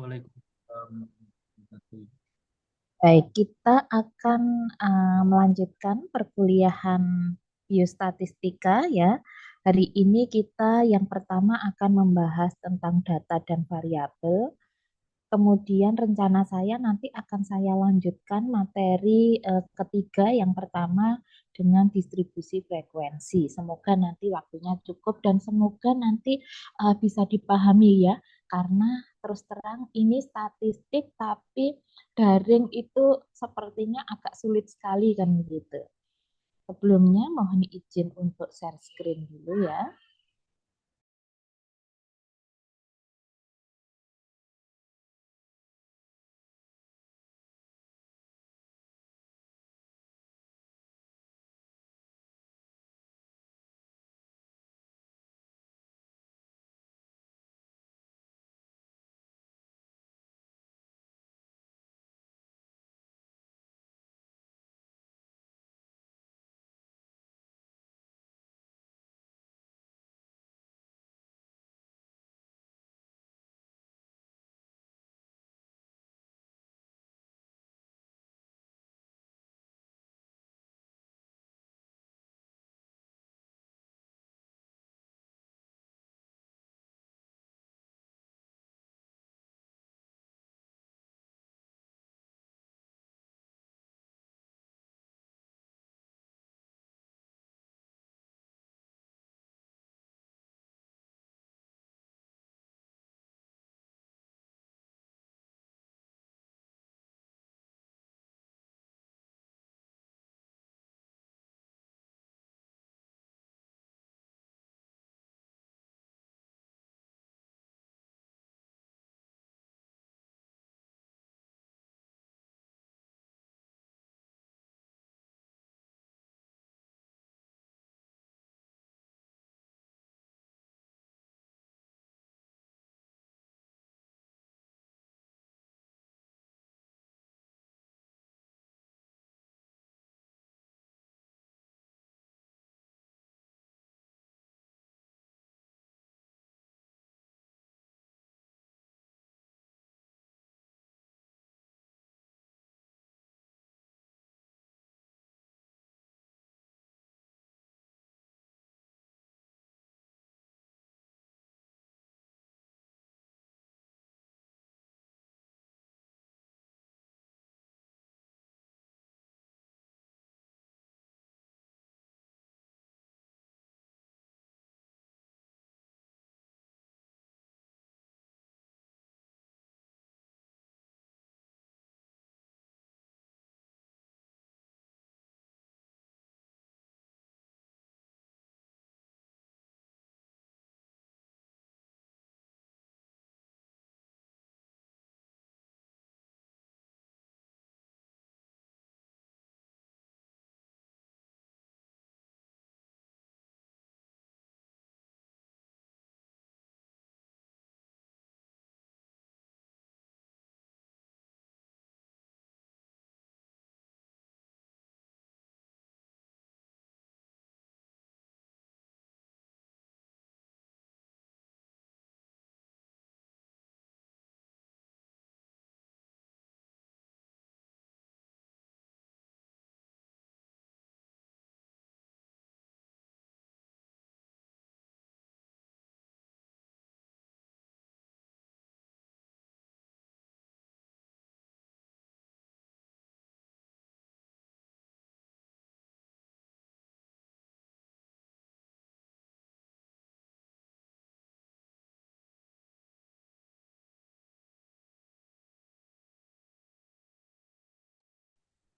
Waalaikumsalam. Baik, kita akan melanjutkan perkuliahan biostatistika ya. Hari ini kita yang pertama akan membahas tentang data dan variabel. Kemudian rencana saya nanti akan saya lanjutkan materi ketiga yang pertama dengan distribusi frekuensi. Semoga nanti waktunya cukup dan semoga nanti bisa dipahami ya. Karena terus terang ini statistik tapi daring itu sepertinya agak sulit sekali kan gitu. Sebelumnya mohon izin untuk share screen dulu ya.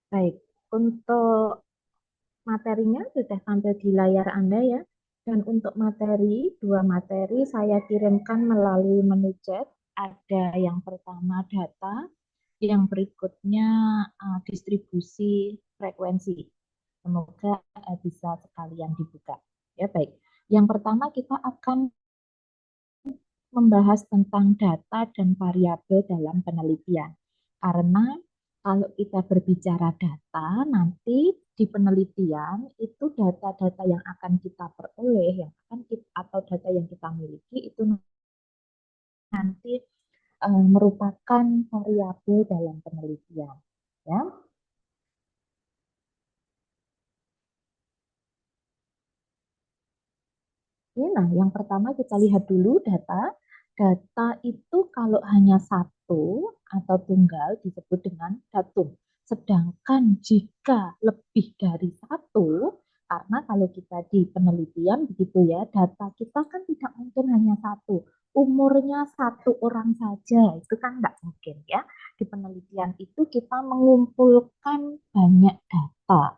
Baik, untuk materinya sudah tampil di layar Anda ya. Dan untuk materi, dua materi saya kirimkan melalui menu chat. Ada yang pertama data, yang berikutnya distribusi frekuensi. Semoga bisa sekalian dibuka. Ya baik. Yang pertama kita akan membahas tentang data dan variabel dalam penelitian. Karena kalau kita berbicara data, nanti di penelitian itu data-data yang akan kita peroleh, yang akan kita, atau data yang kita miliki itu nanti merupakan variabel dalam penelitian. Ya. Nah, yang pertama kita lihat dulu data. Data itu kalau hanya satu atau tunggal disebut dengan datum. Sedangkan jika lebih dari satu, karena kalau kita di penelitian begitu ya, data kita kan tidak mungkin hanya satu. Umurnya satu orang saja, itu kan tidak mungkin ya. Di penelitian itu kita mengumpulkan banyak data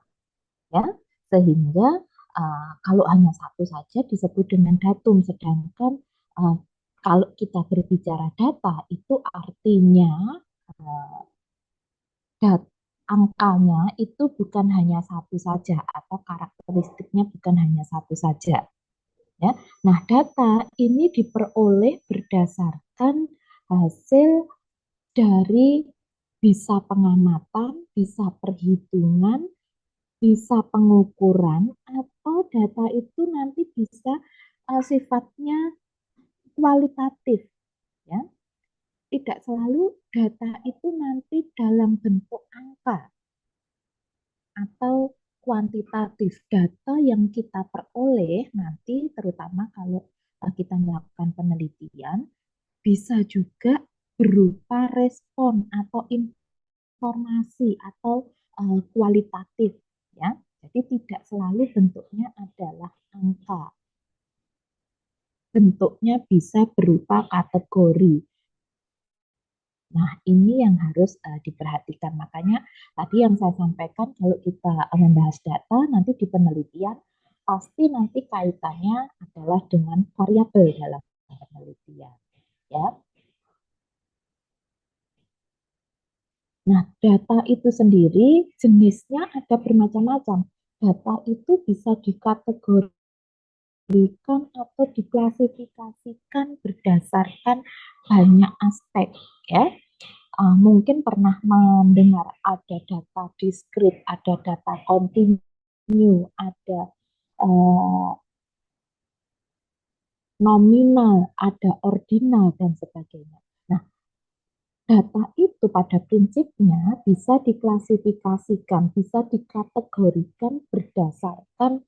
ya, sehingga kalau hanya satu saja disebut dengan datum, sedangkan uh, kalau kita berbicara data itu artinya uh, dat angkanya itu bukan hanya satu saja atau karakteristiknya bukan hanya satu saja ya. Nah, data ini diperoleh berdasarkan hasil dari bisa pengamatan, bisa perhitungan, bisa pengukuran, atau data itu nanti bisa sifatnya kualitatif ya. Tidak selalu data itu nanti dalam bentuk angka atau kuantitatif. Data yang kita peroleh nanti terutama kalau kita melakukan penelitian bisa juga berupa respon atau informasi atau kualitatif ya. Jadi tidak selalu bentuknya adalah angka. Bentuknya bisa berupa kategori. Nah, ini yang harus diperhatikan. Makanya tadi yang saya sampaikan kalau kita membahas data nanti di penelitian pasti nanti kaitannya adalah dengan variabel dalam penelitian, ya. Nah, data itu sendiri jenisnya ada bermacam-macam. Data itu bisa dikategorikan atau diklasifikasikan berdasarkan banyak aspek ya. Mungkin pernah mendengar ada data diskrit, ada data kontinu, ada uh, nominal, ada ordinal dan sebagainya. Nah, data itu pada prinsipnya bisa diklasifikasikan, bisa dikategorikan berdasarkan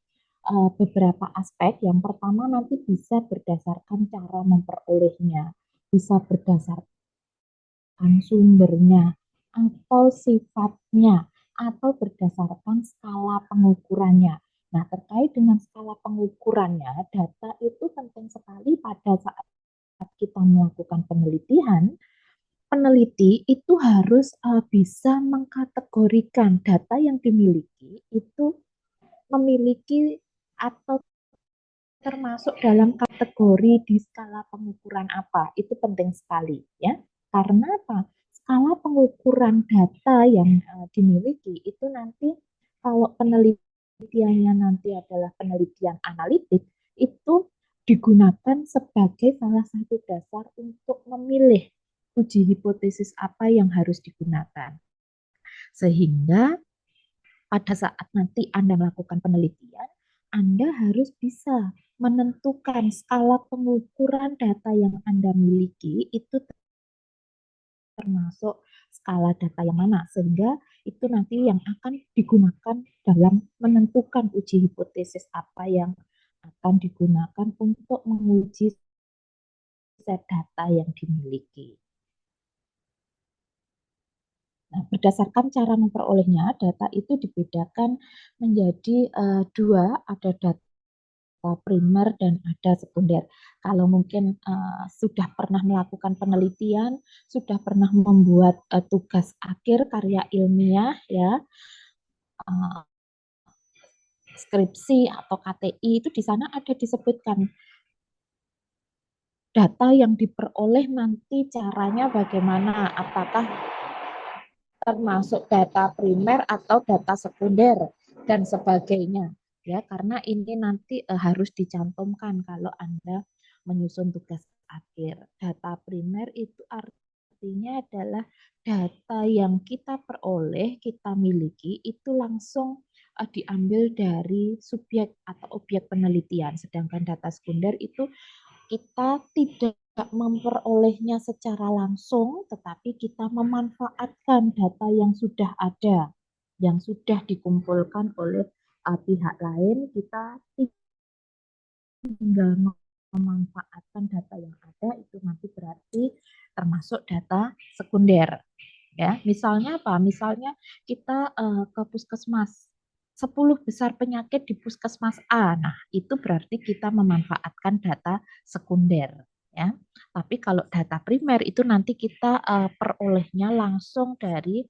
beberapa aspek. Yang pertama nanti bisa berdasarkan cara memperolehnya, bisa berdasarkan sumbernya, atau sifatnya, atau berdasarkan skala pengukurannya. Nah, terkait dengan skala pengukurannya, data itu penting sekali pada saat kita melakukan penelitian. Peneliti itu harus bisa mengkategorikan data yang dimiliki itu memiliki atau termasuk dalam kategori di skala pengukuran apa. Itu penting sekali ya. Karena apa? Skala pengukuran data yang dimiliki itu nanti kalau penelitiannya nanti adalah penelitian analitik itu digunakan sebagai salah satu dasar untuk memilih uji hipotesis apa yang harus digunakan. Sehingga pada saat nanti Anda melakukan penelitian, Anda harus bisa menentukan skala pengukuran data yang Anda miliki itu termasuk skala data yang mana, sehingga itu nanti yang akan digunakan dalam menentukan uji hipotesis apa yang akan digunakan untuk menguji set data yang dimiliki. Nah, berdasarkan cara memperolehnya, data itu dibedakan menjadi dua, ada data primer dan ada sekunder. Kalau mungkin sudah pernah melakukan penelitian, sudah pernah membuat tugas akhir karya ilmiah ya, uh, skripsi atau KTI itu di sana ada disebutkan data yang diperoleh nanti caranya bagaimana, apakah termasuk data primer atau data sekunder dan sebagainya ya, karena ini nanti harus dicantumkan kalau Anda menyusun tugas akhir. Data primer itu artinya adalah data yang kita peroleh, kita miliki itu langsung diambil dari subjek atau objek penelitian, sedangkan data sekunder itu kita tidak memperolehnya secara langsung, tetapi kita memanfaatkan data yang sudah ada, yang sudah dikumpulkan oleh pihak lain, kita tinggal memanfaatkan data yang ada, itu nanti berarti termasuk data sekunder. Ya, misalnya apa? Misalnya kita ke puskesmas 10 besar penyakit di puskesmas A. Nah, itu berarti kita memanfaatkan data sekunder, ya. Tapi kalau data primer itu nanti kita perolehnya langsung dari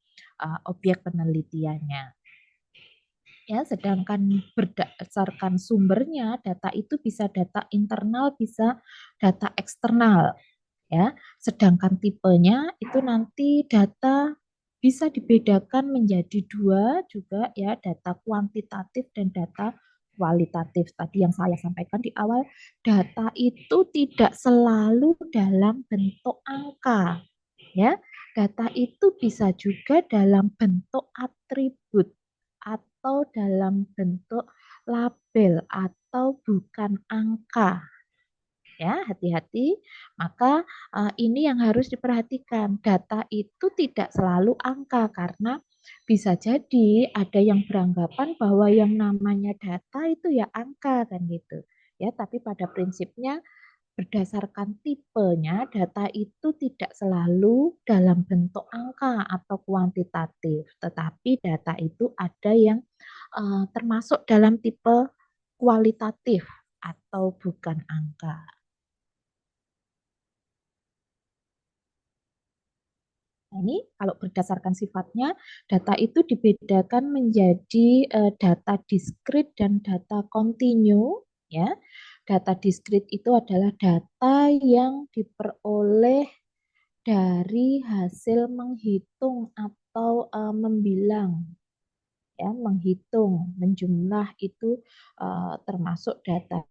objek penelitiannya. Ya, sedangkan berdasarkan sumbernya data itu bisa data internal, bisa data eksternal, ya. Sedangkan tipenya itu nanti data bisa dibedakan menjadi dua juga, ya, data kuantitatif dan data kualitatif. Tadi yang saya sampaikan di awal, data itu tidak selalu dalam bentuk angka, ya. Data itu bisa juga dalam bentuk atribut atau dalam bentuk label atau bukan angka, ya. Hati-hati. Maka ini yang harus diperhatikan, data itu tidak selalu angka, karena bisa jadi ada yang beranggapan bahwa yang namanya data itu ya angka, kan gitu, ya. Tapi pada prinsipnya berdasarkan tipenya, data itu tidak selalu dalam bentuk angka atau kuantitatif, tetapi data itu ada yang termasuk dalam tipe kualitatif atau bukan angka. Nah, ini kalau berdasarkan sifatnya, data itu dibedakan menjadi data diskrit dan data kontinu, ya. Data diskrit itu adalah data yang diperoleh dari hasil menghitung atau membilang, ya, menghitung, menjumlah itu termasuk data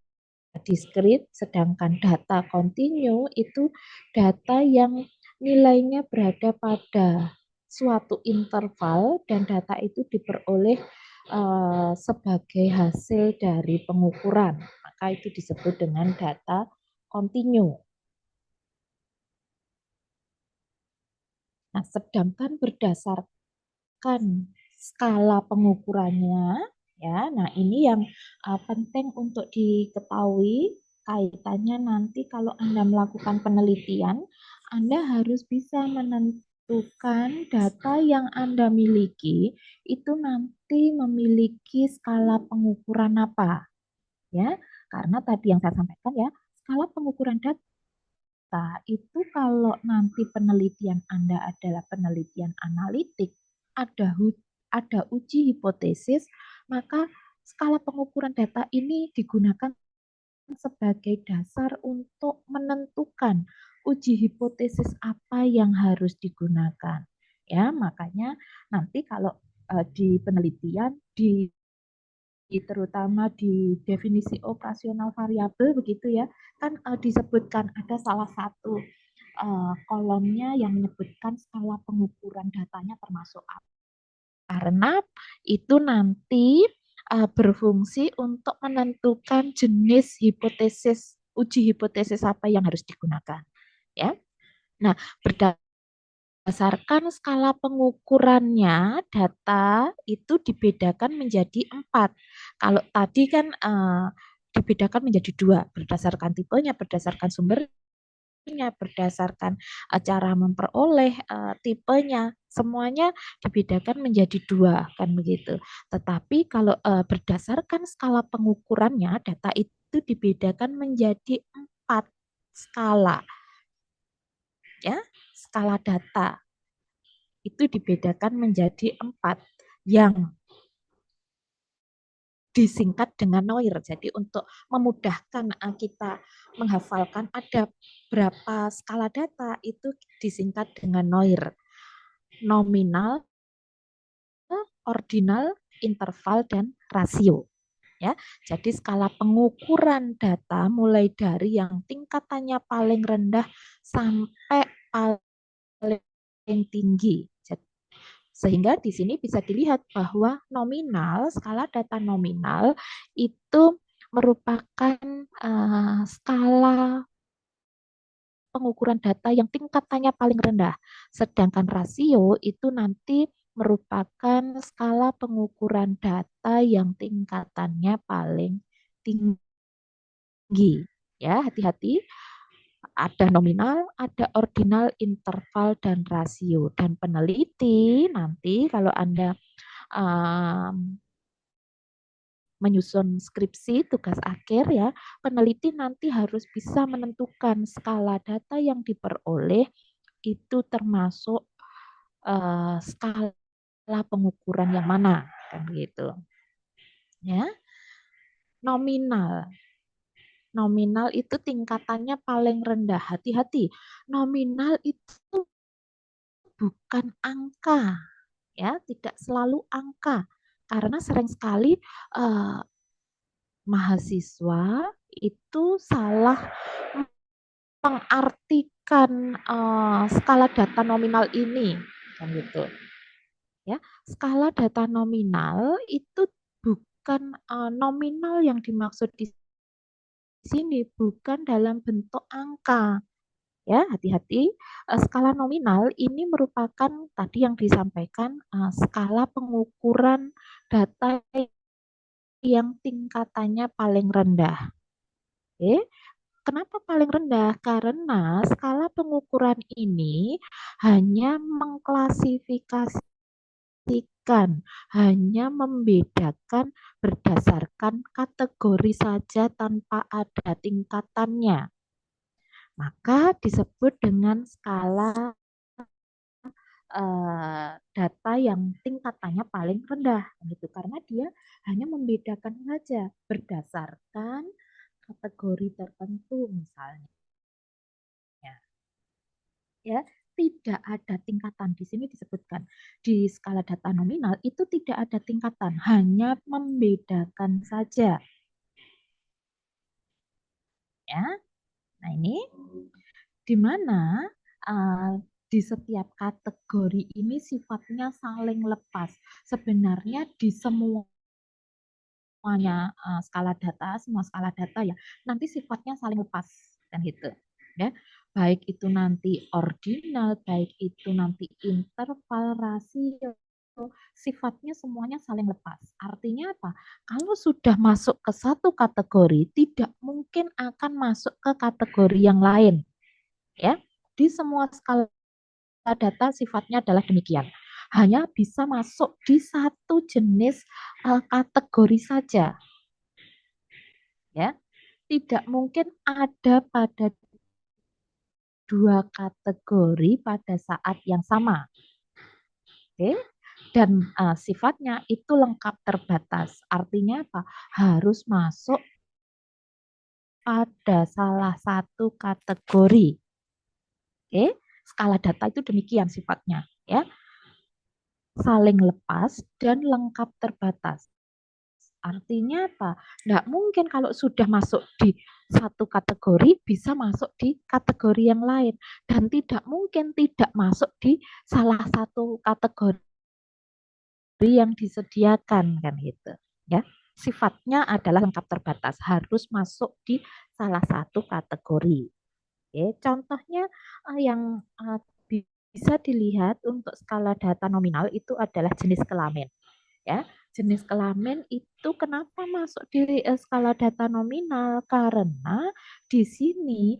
diskrit, sedangkan data kontinu itu data yang nilainya berada pada suatu interval dan data itu diperoleh sebagai hasil dari pengukuran. Maka itu disebut dengan data kontinu. Nah, sedangkan berdasarkan skala pengukurannya, ya. Nah, ini yang penting untuk diketahui kaitannya nanti kalau Anda melakukan penelitian, Anda harus bisa menentukan data yang Anda miliki itu nanti memiliki skala pengukuran apa, ya. Karena tadi yang saya sampaikan, ya, skala pengukuran data itu kalau nanti penelitian Anda adalah penelitian analitik, ada uji hipotesis, maka skala pengukuran data ini digunakan sebagai dasar untuk menentukan uji hipotesis apa yang harus digunakan. Ya, makanya nanti kalau di penelitian terutama di definisi operasional variabel begitu, ya, kan disebutkan ada salah satu kolomnya yang menyebutkan skala pengukuran datanya termasuk apa. Karena itu nanti berfungsi untuk menentukan jenis hipotesis, uji hipotesis apa yang harus digunakan, ya. Nah, berdasarkan skala pengukurannya, data itu dibedakan menjadi 4. Kalau tadi kan dibedakan menjadi 2, berdasarkan tipenya, berdasarkan sumber, berdasarkan cara memperoleh tipenya, semuanya dibedakan menjadi 2, kan begitu. Tetapi kalau berdasarkan skala pengukurannya, data itu dibedakan menjadi 4 skala, ya. Skala data itu dibedakan menjadi 4 yang disingkat dengan NOIR. Jadi untuk memudahkan kita menghafalkan ada berapa skala data itu disingkat dengan NOIR. Nominal, ordinal, interval, dan rasio. Ya, jadi skala pengukuran data mulai dari yang tingkatannya paling rendah sampai paling tinggi. Sehingga di sini bisa dilihat bahwa nominal, skala data nominal itu merupakan skala pengukuran data yang tingkatannya paling rendah. Sedangkan rasio itu nanti merupakan skala pengukuran data yang tingkatannya paling tinggi. Ya, hati-hati. Ada nominal, ada ordinal, interval, dan rasio. Dan peneliti nanti kalau Anda um, menyusun skripsi tugas akhir ya, peneliti nanti harus bisa menentukan skala data yang diperoleh itu termasuk skala pengukuran yang mana kan gitu. Ya. Nominal. Nominal itu tingkatannya paling rendah. Hati-hati. Nominal itu bukan angka, ya, tidak selalu angka. Karena sering sekali mahasiswa itu salah mengartikan skala data nominal ini, kan gitu. Ya, skala data nominal itu bukan nominal yang dimaksud di sini, bukan dalam bentuk angka. Ya, hati-hati. Skala nominal ini merupakan tadi yang disampaikan skala pengukuran data yang tingkatannya paling rendah. Oke. Kenapa paling rendah? Karena skala pengukuran ini hanya mengklasifikasikan, hanya membedakan berdasarkan kategori saja tanpa ada tingkatannya. Maka disebut dengan skala data yang tingkatannya paling rendah gitu, karena dia hanya membedakan saja berdasarkan kategori tertentu misalnya. Ya, tidak ada tingkatan di sini disebutkan di skala data nominal itu tidak ada tingkatan, hanya membedakan saja. Ya, nah ini di mana di setiap kategori ini sifatnya saling lepas. Sebenarnya di semuanya skala data, semua skala data ya, nanti sifatnya saling lepas kan gitu. Ya, baik itu nanti ordinal, baik itu nanti interval, rasio, sifatnya semuanya saling lepas. Artinya apa? Kalau sudah masuk ke satu kategori, tidak mungkin akan masuk ke kategori yang lain. Ya, di semua skala data sifatnya adalah demikian. Hanya bisa masuk di satu jenis kategori saja. Ya, tidak mungkin ada pada dua kategori pada saat yang sama. Oke, dan sifatnya itu lengkap terbatas. Artinya apa? Harus masuk pada salah satu kategori. Oke, skala data itu demikian sifatnya, ya. Saling lepas dan lengkap terbatas. Artinya apa? Nggak mungkin kalau sudah masuk di satu kategori bisa masuk di kategori yang lain. Dan tidak mungkin tidak masuk di salah satu kategori yang disediakan kan gitu. Ya, sifatnya adalah lengkap terbatas, harus masuk di salah satu kategori. Oke, contohnya yang bisa dilihat untuk skala data nominal itu adalah jenis kelamin. Ya, jenis kelamin itu kenapa masuk di skala data nominal? Karena di sini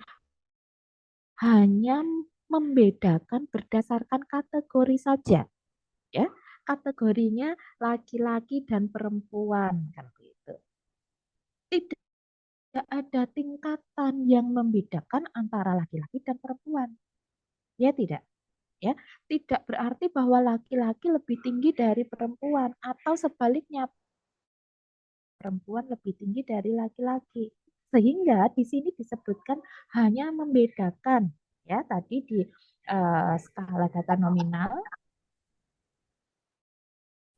hanya membedakan berdasarkan kategori saja, ya. Kategorinya laki-laki dan perempuan kan gitu. Tidak ada tingkatan yang membedakan antara laki-laki dan perempuan. Ya tidak. Ya, tidak berarti bahwa laki-laki lebih tinggi dari perempuan atau sebaliknya perempuan lebih tinggi dari laki-laki. Sehingga di sini disebutkan hanya membedakan ya tadi di skala data nominal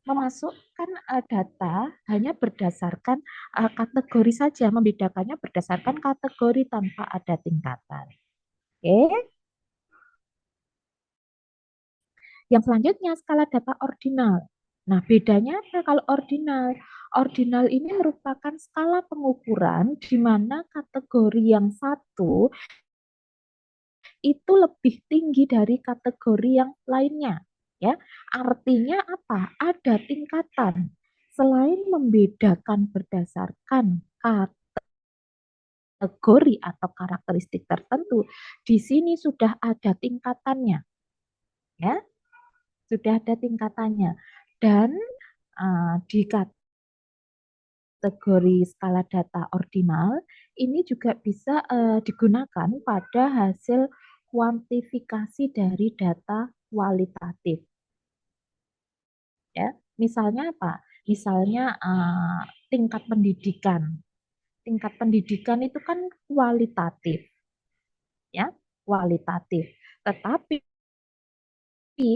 memasukkan data hanya berdasarkan kategori saja, membedakannya berdasarkan kategori tanpa ada tingkatan. Oke. Yang selanjutnya skala data ordinal. Nah, bedanya apa kalau ordinal? Ordinal ini merupakan skala pengukuran di mana kategori yang satu itu lebih tinggi dari kategori yang lainnya. Ya, artinya apa? Ada tingkatan. Selain membedakan berdasarkan kategori atau karakteristik tertentu, di sini sudah ada tingkatannya, ya, sudah ada tingkatannya. Dan di kategori skala data ordinal ini juga bisa digunakan pada hasil kuantifikasi dari data kualitatif. Ya, misalnya apa? Misalnya tingkat pendidikan. Tingkat pendidikan itu kan kualitatif, ya, kualitatif. Tetapi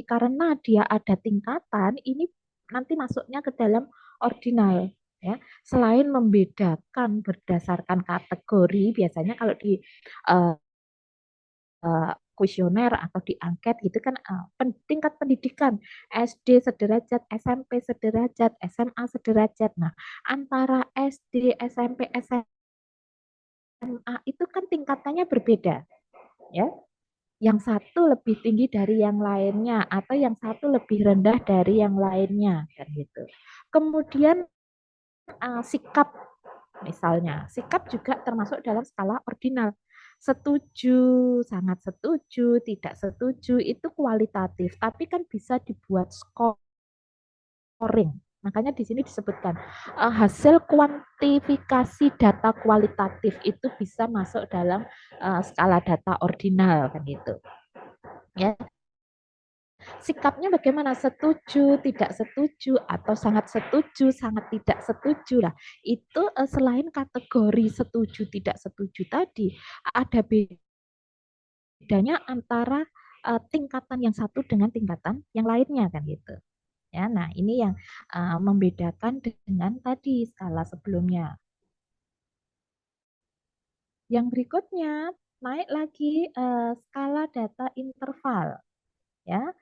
karena dia ada tingkatan, ini nanti masuknya ke dalam ordinal. Ya, selain membedakan berdasarkan kategori, biasanya kalau di uh, kuesioner atau di angket gitu kan tingkat pendidikan SD sederajat, SMP sederajat, SMA sederajat. Nah, antara SD, SMP, SMA itu kan tingkatannya berbeda, ya. Yang satu lebih tinggi dari yang lainnya atau yang satu lebih rendah dari yang lainnya kan gitu. Kemudian sikap, misalnya sikap juga termasuk dalam skala ordinal. Setuju, sangat setuju, tidak setuju itu kualitatif, tapi kan bisa dibuat scoring. Makanya di sini disebutkan hasil kuantifikasi data kualitatif itu bisa masuk dalam skala data ordinal kan gitu. Ya, sikapnya bagaimana? Setuju, tidak setuju, atau sangat setuju, sangat tidak setuju lah. Itu selain kategori setuju, tidak setuju tadi, ada bedanya antara tingkatan yang satu dengan tingkatan yang lainnya kan gitu. Ya, nah ini yang membedakan dengan tadi skala sebelumnya. Yang berikutnya naik lagi skala data interval, ya.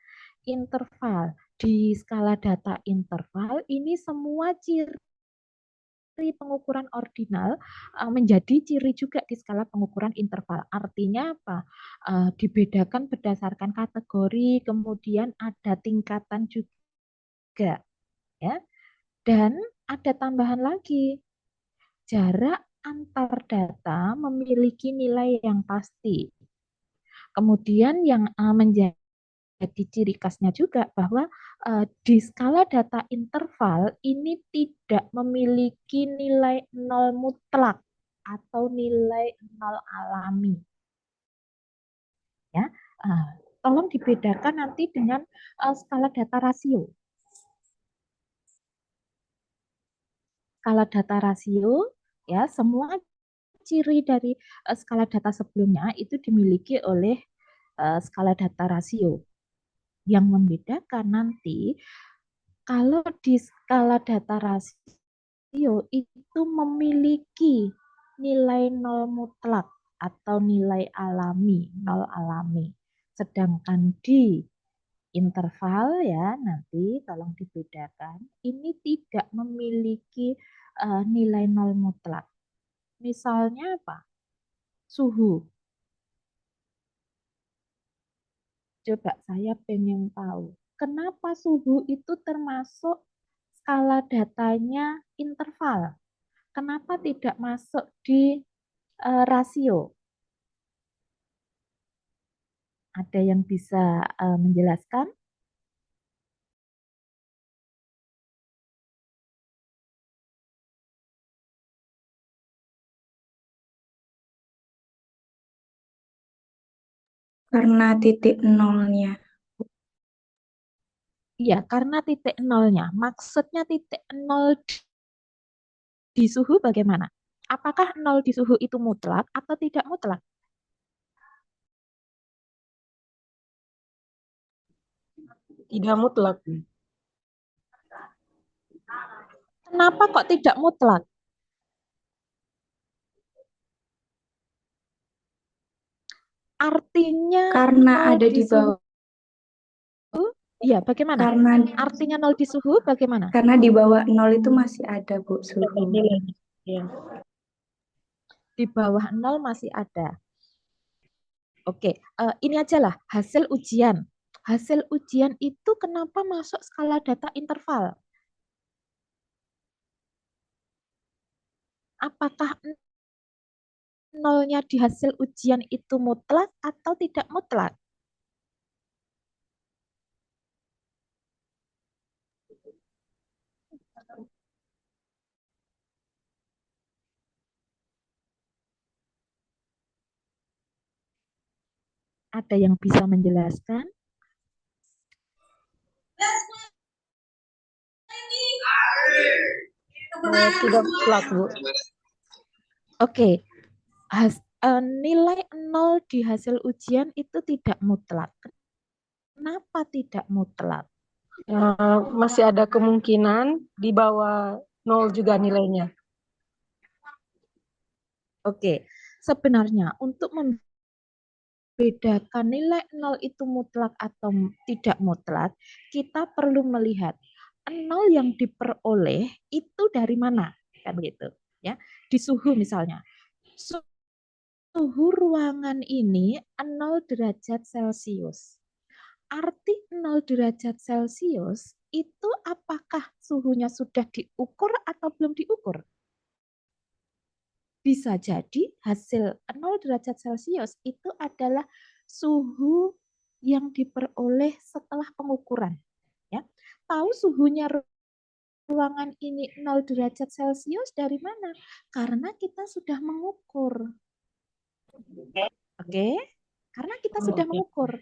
Interval. Di skala data interval ini semua ciri pengukuran ordinal menjadi ciri juga di skala pengukuran interval. Artinya apa? Dibedakan berdasarkan kategori, kemudian ada tingkatan juga, ya. Dan ada tambahan lagi, jarak antar data memiliki nilai yang pasti. Kemudian yang menjadi jadi ciri khasnya juga bahwa di skala data interval ini tidak memiliki nilai nol mutlak atau nilai nol alami. Ya, tolong dibedakan nanti dengan skala data rasio. Skala data rasio, ya, semua ciri dari skala data sebelumnya itu dimiliki oleh skala data rasio. Yang membedakan nanti kalau di skala data rasio itu memiliki nilai nol mutlak atau nilai alami, nol alami. Sedangkan di interval, ya, nanti tolong dibedakan, ini tidak memiliki nilai nol mutlak. Misalnya apa? Suhu. Coba saya pengen tahu, kenapa suhu itu termasuk skala datanya interval? Kenapa tidak masuk di rasio? Ada yang bisa menjelaskan? Karena titik nolnya. Iya, karena titik nolnya. Maksudnya titik nol di suhu bagaimana? Apakah nol di suhu itu mutlak atau tidak mutlak? Tidak mutlak. Kenapa kok tidak mutlak? Artinya Karena nol ada di di suhu, bawah. iya bagaimana? Karena Artinya nol di suhu bagaimana? karena di bawah nol itu masih ada, Bu, suhu. Nilainya. Ya. Di bawah nol masih ada. Oke, ini aja lah hasil ujian. Hasil ujian itu kenapa masuk skala data interval? Apakah nolnya di hasil ujian itu mutlak atau tidak mutlak? Ada yang bisa menjelaskan? Tidak mutlak, Bu. Oke, nilai 0 di hasil ujian itu tidak mutlak. Kenapa tidak mutlak? Masih ada kemungkinan di bawah 0 juga nilainya. Oke, sebenarnya untuk membedakan nilai 0 itu mutlak atau tidak mutlak, kita perlu melihat 0 yang diperoleh itu dari mana, kan begitu, ya. Di suhu misalnya. Suhu ruangan ini 0 derajat Celcius. Arti 0 derajat Celcius itu apakah suhunya sudah diukur atau belum diukur? Bisa jadi hasil 0 derajat Celcius itu adalah suhu yang diperoleh setelah pengukuran. Ya. Tahu suhunya ruangan ini 0 derajat Celcius dari mana? Karena kita sudah mengukur. Oke? Karena kita sudah mengukur.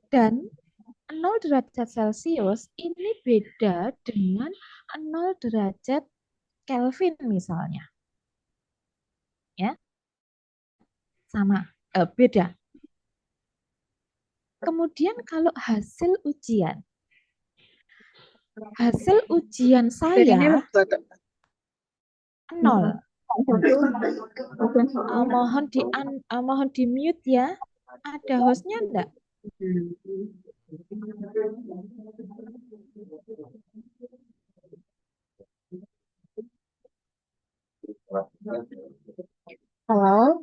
Dan 0 derajat Celcius ini beda dengan 0 derajat Kelvin misalnya. Ya. Sama, beda. Kemudian kalau hasil ujian saya 0. Mohon di mute ya. Ada hostnya enggak? Halo.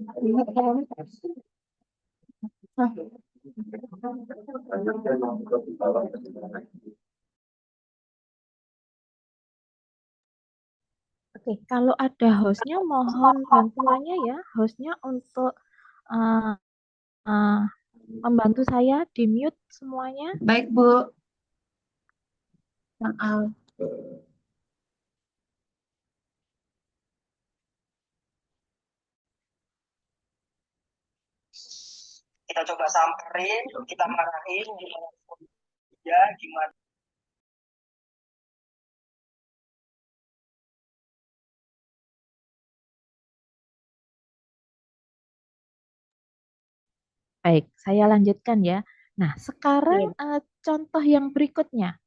Oke, kalau ada hostnya mohon bantuannya ya, hostnya untuk membantu saya di mute semuanya. Baik, Bu. Maaf. Kita coba samperin, kita marahin, ya gimana. Baik, saya lanjutkan ya. Nah, sekarang contoh yang berikutnya.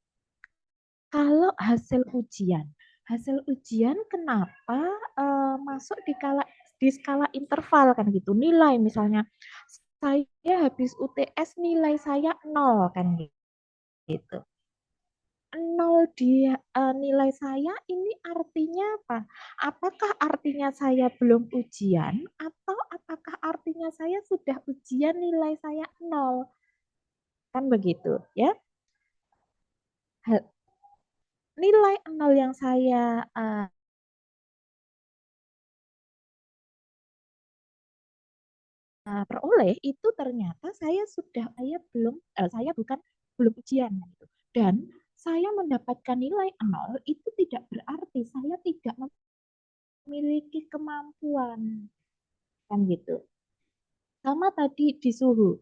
Kalau hasil ujian kenapa masuk di skala interval kan gitu. Nilai misalnya saya habis UTS nilai saya 0 kan gitu. 0 di nilai saya ini artinya apa? Apakah artinya saya belum ujian atau apakah artinya saya sudah ujian nilai saya 0? Kan begitu ya. Nilai 0 yang saya peroleh itu ternyata saya belum ujian gitu. Dan saya mendapatkan nilai 0 itu tidak berarti saya tidak memiliki kemampuan kan gitu. Sama tadi di suhu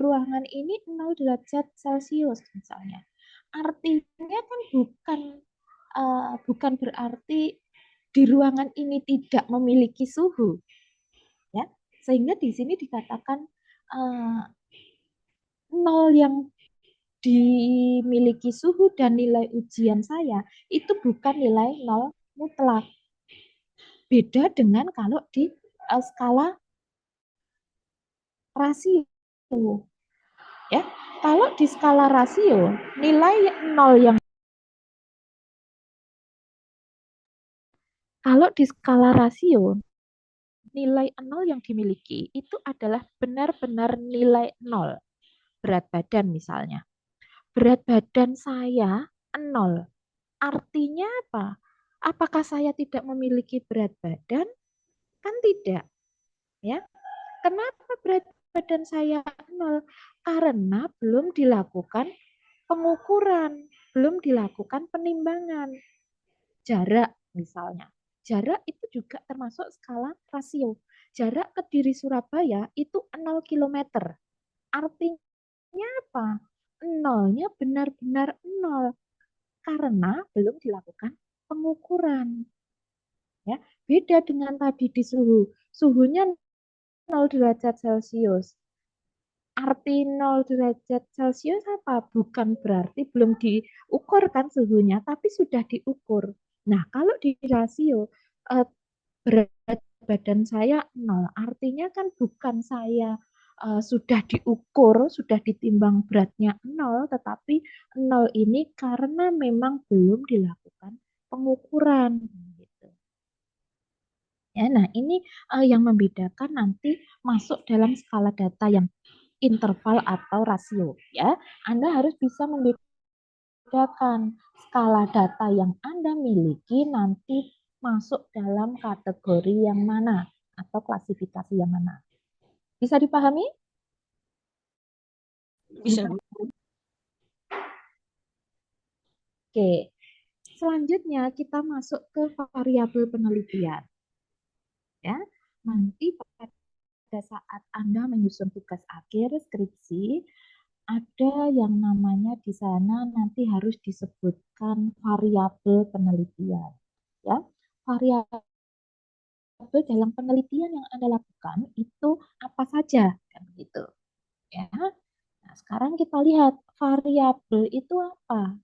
ruangan ini 0 derajat Celcius misalnya. Artinya kan bukan berarti di ruangan ini tidak memiliki suhu, ya. Sehingga di sini dikatakan 0 yang dimiliki suhu dan nilai ujian saya itu bukan nilai 0 mutlak. Beda dengan kalau di skala rasio. Ya, kalau di skala rasio, nilai 0 yang kalau di skala rasio, nilai 0 yang dimiliki itu adalah benar-benar nilai 0. Berat badan misalnya. Berat badan saya 0. Artinya apa? Apakah saya tidak memiliki berat badan? Kan tidak, ya. Kenapa berat badan saya 0? Karena belum dilakukan pengukuran, belum dilakukan penimbangan. Jarak misalnya. Jarak itu juga termasuk skala rasio. Jarak Kediri Surabaya itu 0 km. Artinya apa? Nolnya benar-benar 0 karena belum dilakukan pengukuran. Ya, beda dengan tadi di suhu. Suhunya 0 derajat Celcius. Arti 0 derajat Celcius apa? Bukan berarti belum diukur kan suhunya, tapi sudah diukur. Nah, kalau di rasio berat badan saya 0, artinya kan bukan saya sudah diukur, sudah ditimbang beratnya 0, tetapi 0 ini karena memang belum dilakukan pengukuran. Gitu. Ya, nah ini yang membedakan nanti masuk dalam skala data yang interval atau rasio. Ya, Anda harus bisa membedakan skala data yang Anda miliki nanti masuk dalam kategori yang mana atau klasifikasi yang mana. Bisa dipahami? Bisa, Bu. Oke. Selanjutnya kita masuk ke variabel penelitian. Ya, nanti pada saat Anda menyusun tugas akhir skripsi, ada yang namanya di sana nanti harus disebutkan variabel penelitian. Ya, variabel dalam penelitian yang Anda lakukan itu apa saja, kan gitu. Ya. Nah, sekarang kita lihat variabel itu apa.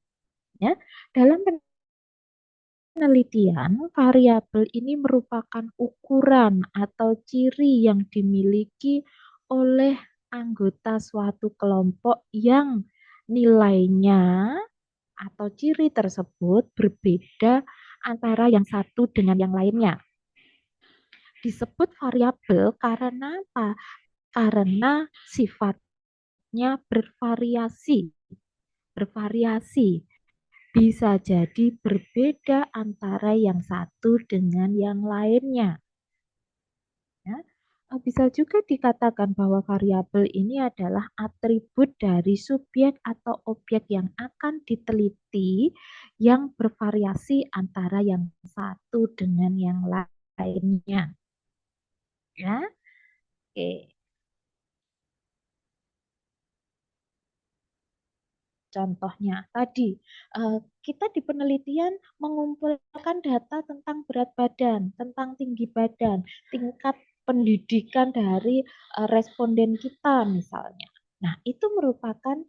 Ya, dalam penelitian, variabel ini merupakan ukuran atau ciri yang dimiliki oleh anggota suatu kelompok yang nilainya atau ciri tersebut berbeda antara yang satu dengan yang lainnya. Disebut variabel karena apa? Karena sifatnya bervariasi. Bervariasi. Bisa jadi berbeda antara yang satu dengan yang lainnya. Ya. Bisa juga dikatakan bahwa variabel ini adalah atribut dari subjek atau objek yang akan diteliti yang bervariasi antara yang satu dengan yang lainnya. Ya, oke. Contohnya tadi, kita di penelitian mengumpulkan data tentang berat badan, tentang tinggi badan, tingkat pendidikan dari responden kita misalnya. Nah, itu merupakan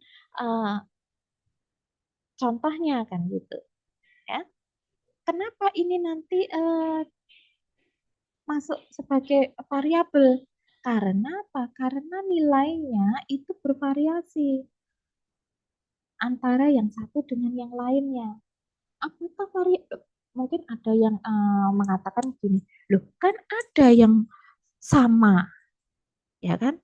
contohnya kan gitu. Ya. Kenapa ini nanti masuk sebagai variabel? Karena apa? Karena nilainya itu bervariasi antara yang satu dengan yang lainnya. Apakah mungkin ada yang mengatakan begini, loh kan ada yang sama, ya kan?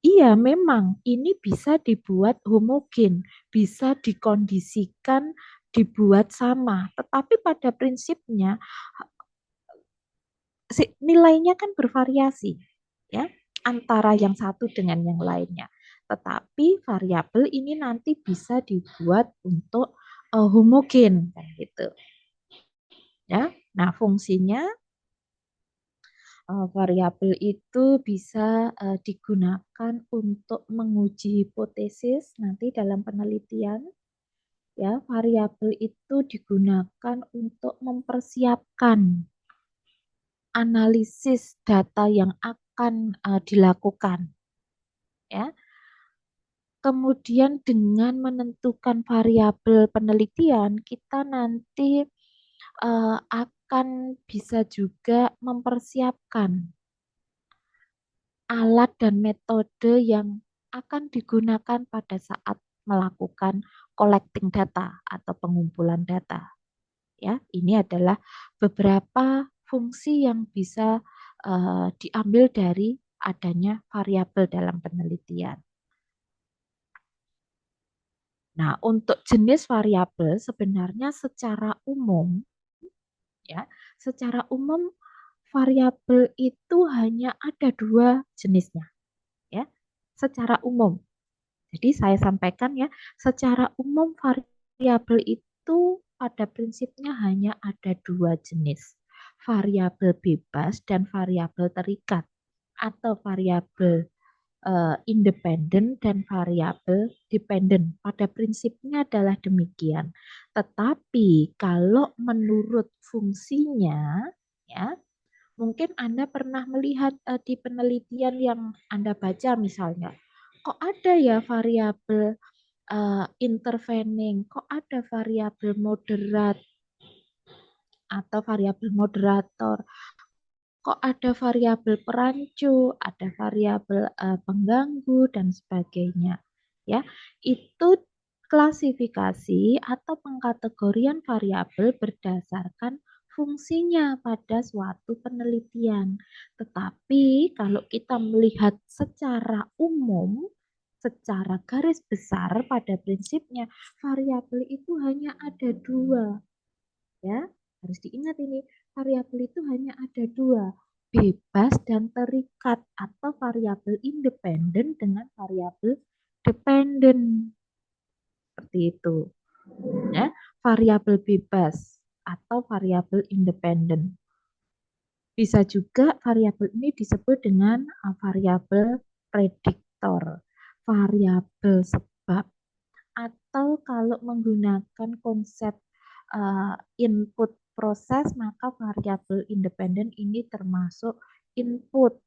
Iya, memang ini bisa dibuat homogen, bisa dikondisikan, dibuat sama. Tetapi pada prinsipnya nilainya kan bervariasi, ya, antara yang satu dengan yang lainnya. Tetapi variabel ini nanti bisa dibuat untuk homogen, kan gitu. Ya, nah fungsinya variabel itu bisa digunakan untuk menguji hipotesis nanti dalam penelitian. Ya, variabel itu digunakan untuk mempersiapkan analisis data yang akan dilakukan. Ya. Kemudian dengan menentukan variabel penelitian, kita nanti akan bisa juga mempersiapkan alat dan metode yang akan digunakan pada saat melakukan collecting data atau pengumpulan data. Ya, ini adalah beberapa fungsi yang bisa diambil dari adanya variabel dalam penelitian. Nah, untuk jenis variabel sebenarnya secara umum ya, secara umum variabel itu hanya ada 2 jenisnya ya. Secara umum. Jadi saya sampaikan ya, secara umum variabel itu pada prinsipnya hanya ada 2 jenis. Variabel bebas dan variabel terikat atau variabel independen dan variabel dependen. Pada prinsipnya adalah demikian. Tetapi kalau menurut fungsinya, ya, mungkin Anda pernah melihat di penelitian yang Anda baca misalnya, kok ada ya variabel intervening, kok ada variabel moderat atau variabel moderator, kok ada variabel perancu, ada variabel pengganggu dan sebagainya. Ya, itu klasifikasi atau pengkategorian variabel berdasarkan fungsinya pada suatu penelitian. Tetapi kalau kita melihat secara umum, secara garis besar pada prinsipnya variabel itu hanya ada 2. Ya, harus diingat ini, variabel itu hanya ada 2, bebas dan terikat atau variabel independen dengan variabel dependen. Seperti itu. Ya, variabel bebas atau variabel independen. Bisa juga variabel ini disebut dengan variabel prediktor, variabel sebab, atau kalau menggunakan konsep input proses, maka variabel independen ini termasuk input,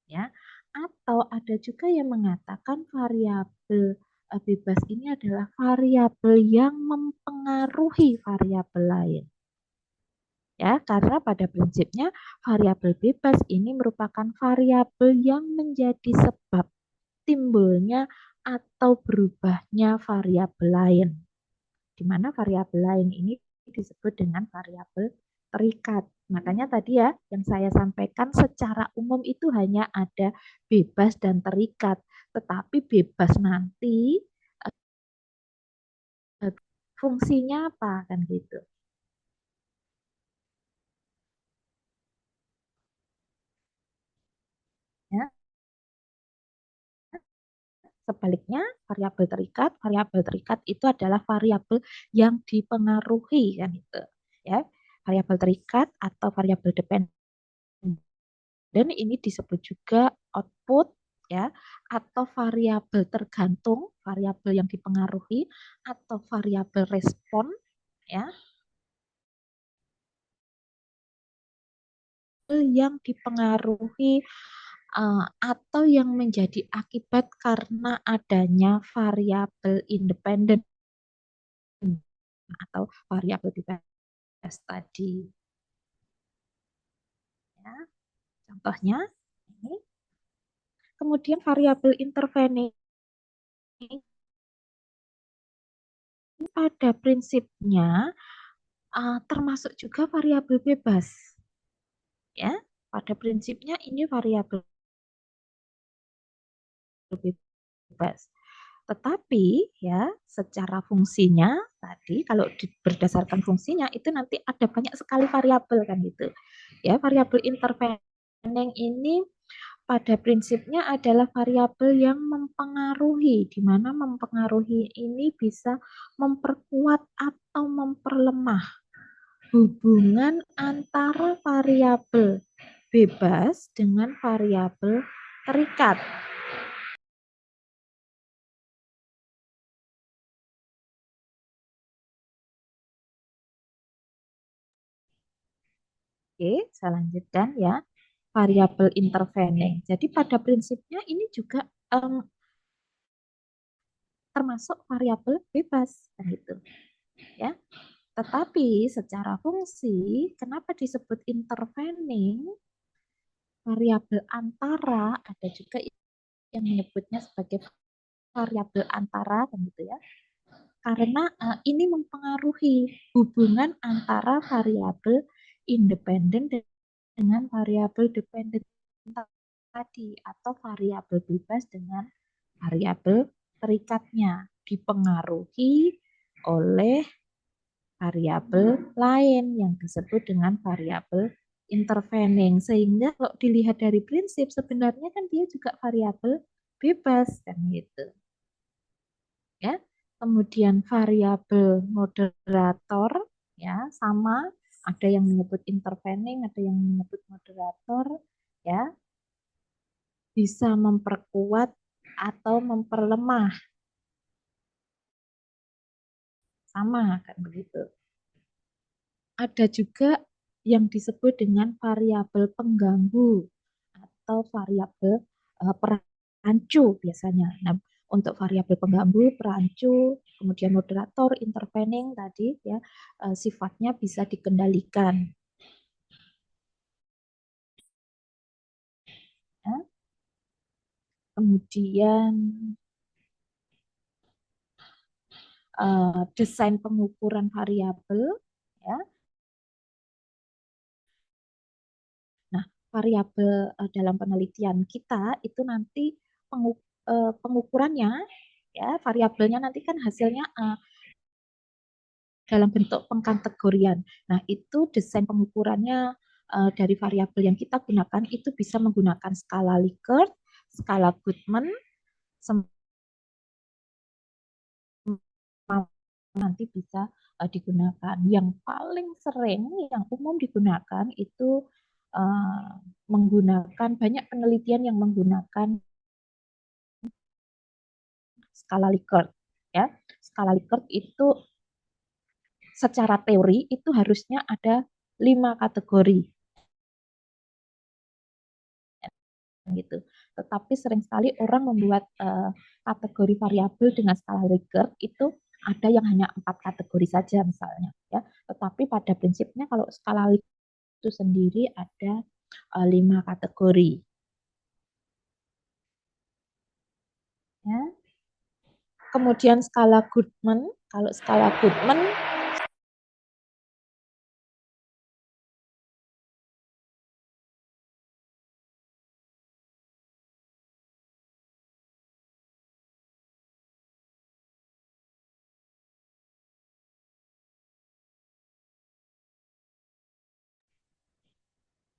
ya. Atau ada juga yang mengatakan variabel bebas ini adalah variabel yang mempengaruhi variabel lain. Ya, karena pada prinsipnya variabel bebas ini merupakan variabel yang menjadi sebab timbulnya atau berubahnya variabel lain, di mana variabel lain ini disebut dengan variabel terikat. Makanya tadi ya, yang saya sampaikan secara umum itu hanya ada bebas dan terikat. Tetapi bebas nanti fungsinya apa kan gitu. Ya. Sebaliknya, variabel terikat itu adalah variabel yang dipengaruhi kan itu. Ya, variabel terikat atau variabel dependen. Dan ini disebut juga output ya, atau variabel tergantung, variabel yang dipengaruhi atau variabel respon ya, yang dipengaruhi atau yang menjadi akibat karena adanya variabel independen atau variabel bebas tadi. Ya, contohnya ini. Kemudian variabel intervening pada prinsipnya termasuk juga variabel bebas. Ya, pada prinsipnya ini variabel bebas. Tetapi ya secara fungsinya tadi kalau berdasarkan fungsinya itu nanti ada banyak sekali variabel kan gitu. Ya, variabel intervening ini pada prinsipnya adalah variabel yang mempengaruhi, di mana mempengaruhi ini bisa memperkuat atau memperlemah hubungan antara variabel bebas dengan variabel terikat. Oke, saya lanjutkan ya. Variabel intervening. Jadi pada prinsipnya ini juga termasuk variabel bebas, gitu. Ya. Tetapi secara fungsi, kenapa disebut intervening? Variabel antara, ada juga yang menyebutnya sebagai variabel antara, gitu ya. Karena ini mempengaruhi hubungan antara variabel independen dengan variabel dependent tadi atau variabel bebas dengan variabel terikatnya dipengaruhi oleh variabel lain yang disebut dengan variabel intervening. Sehingga kalau dilihat dari prinsip sebenarnya kan dia juga variabel bebas kan gitu. Ya. Kemudian variabel moderator ya sama, ada yang menyebut intervening, ada yang menyebut moderator ya, bisa memperkuat atau memperlemah sama kan begitu. Ada juga yang disebut dengan variabel pengganggu atau variabel perancu biasanya. Nah, untuk variabel pengganggu, perancu, kemudian moderator, intervening tadi ya, sifatnya bisa dikendalikan. Ya. Kemudian desain pengukuran variabel ya. Nah, variabel dalam penelitian kita itu nanti pengukurannya ya, variabelnya nanti kan hasilnya dalam bentuk pengkategorian. Nah, itu desain pengukurannya dari variabel yang kita gunakan itu bisa menggunakan skala Likert, skala Goodman, nanti bisa digunakan. Yang paling sering, yang umum digunakan itu menggunakan, banyak penelitian yang menggunakan skala Likert. Ya, skala Likert itu secara teori itu harusnya ada 5 kategori. Gitu. Tetapi sering sekali orang membuat kategori variabel dengan skala Likert itu ada yang hanya 4 kategori saja misalnya ya. Tetapi pada prinsipnya kalau skala Likert itu sendiri ada 5 kategori. Ya. Kemudian skala Goodman, kalau skala Goodman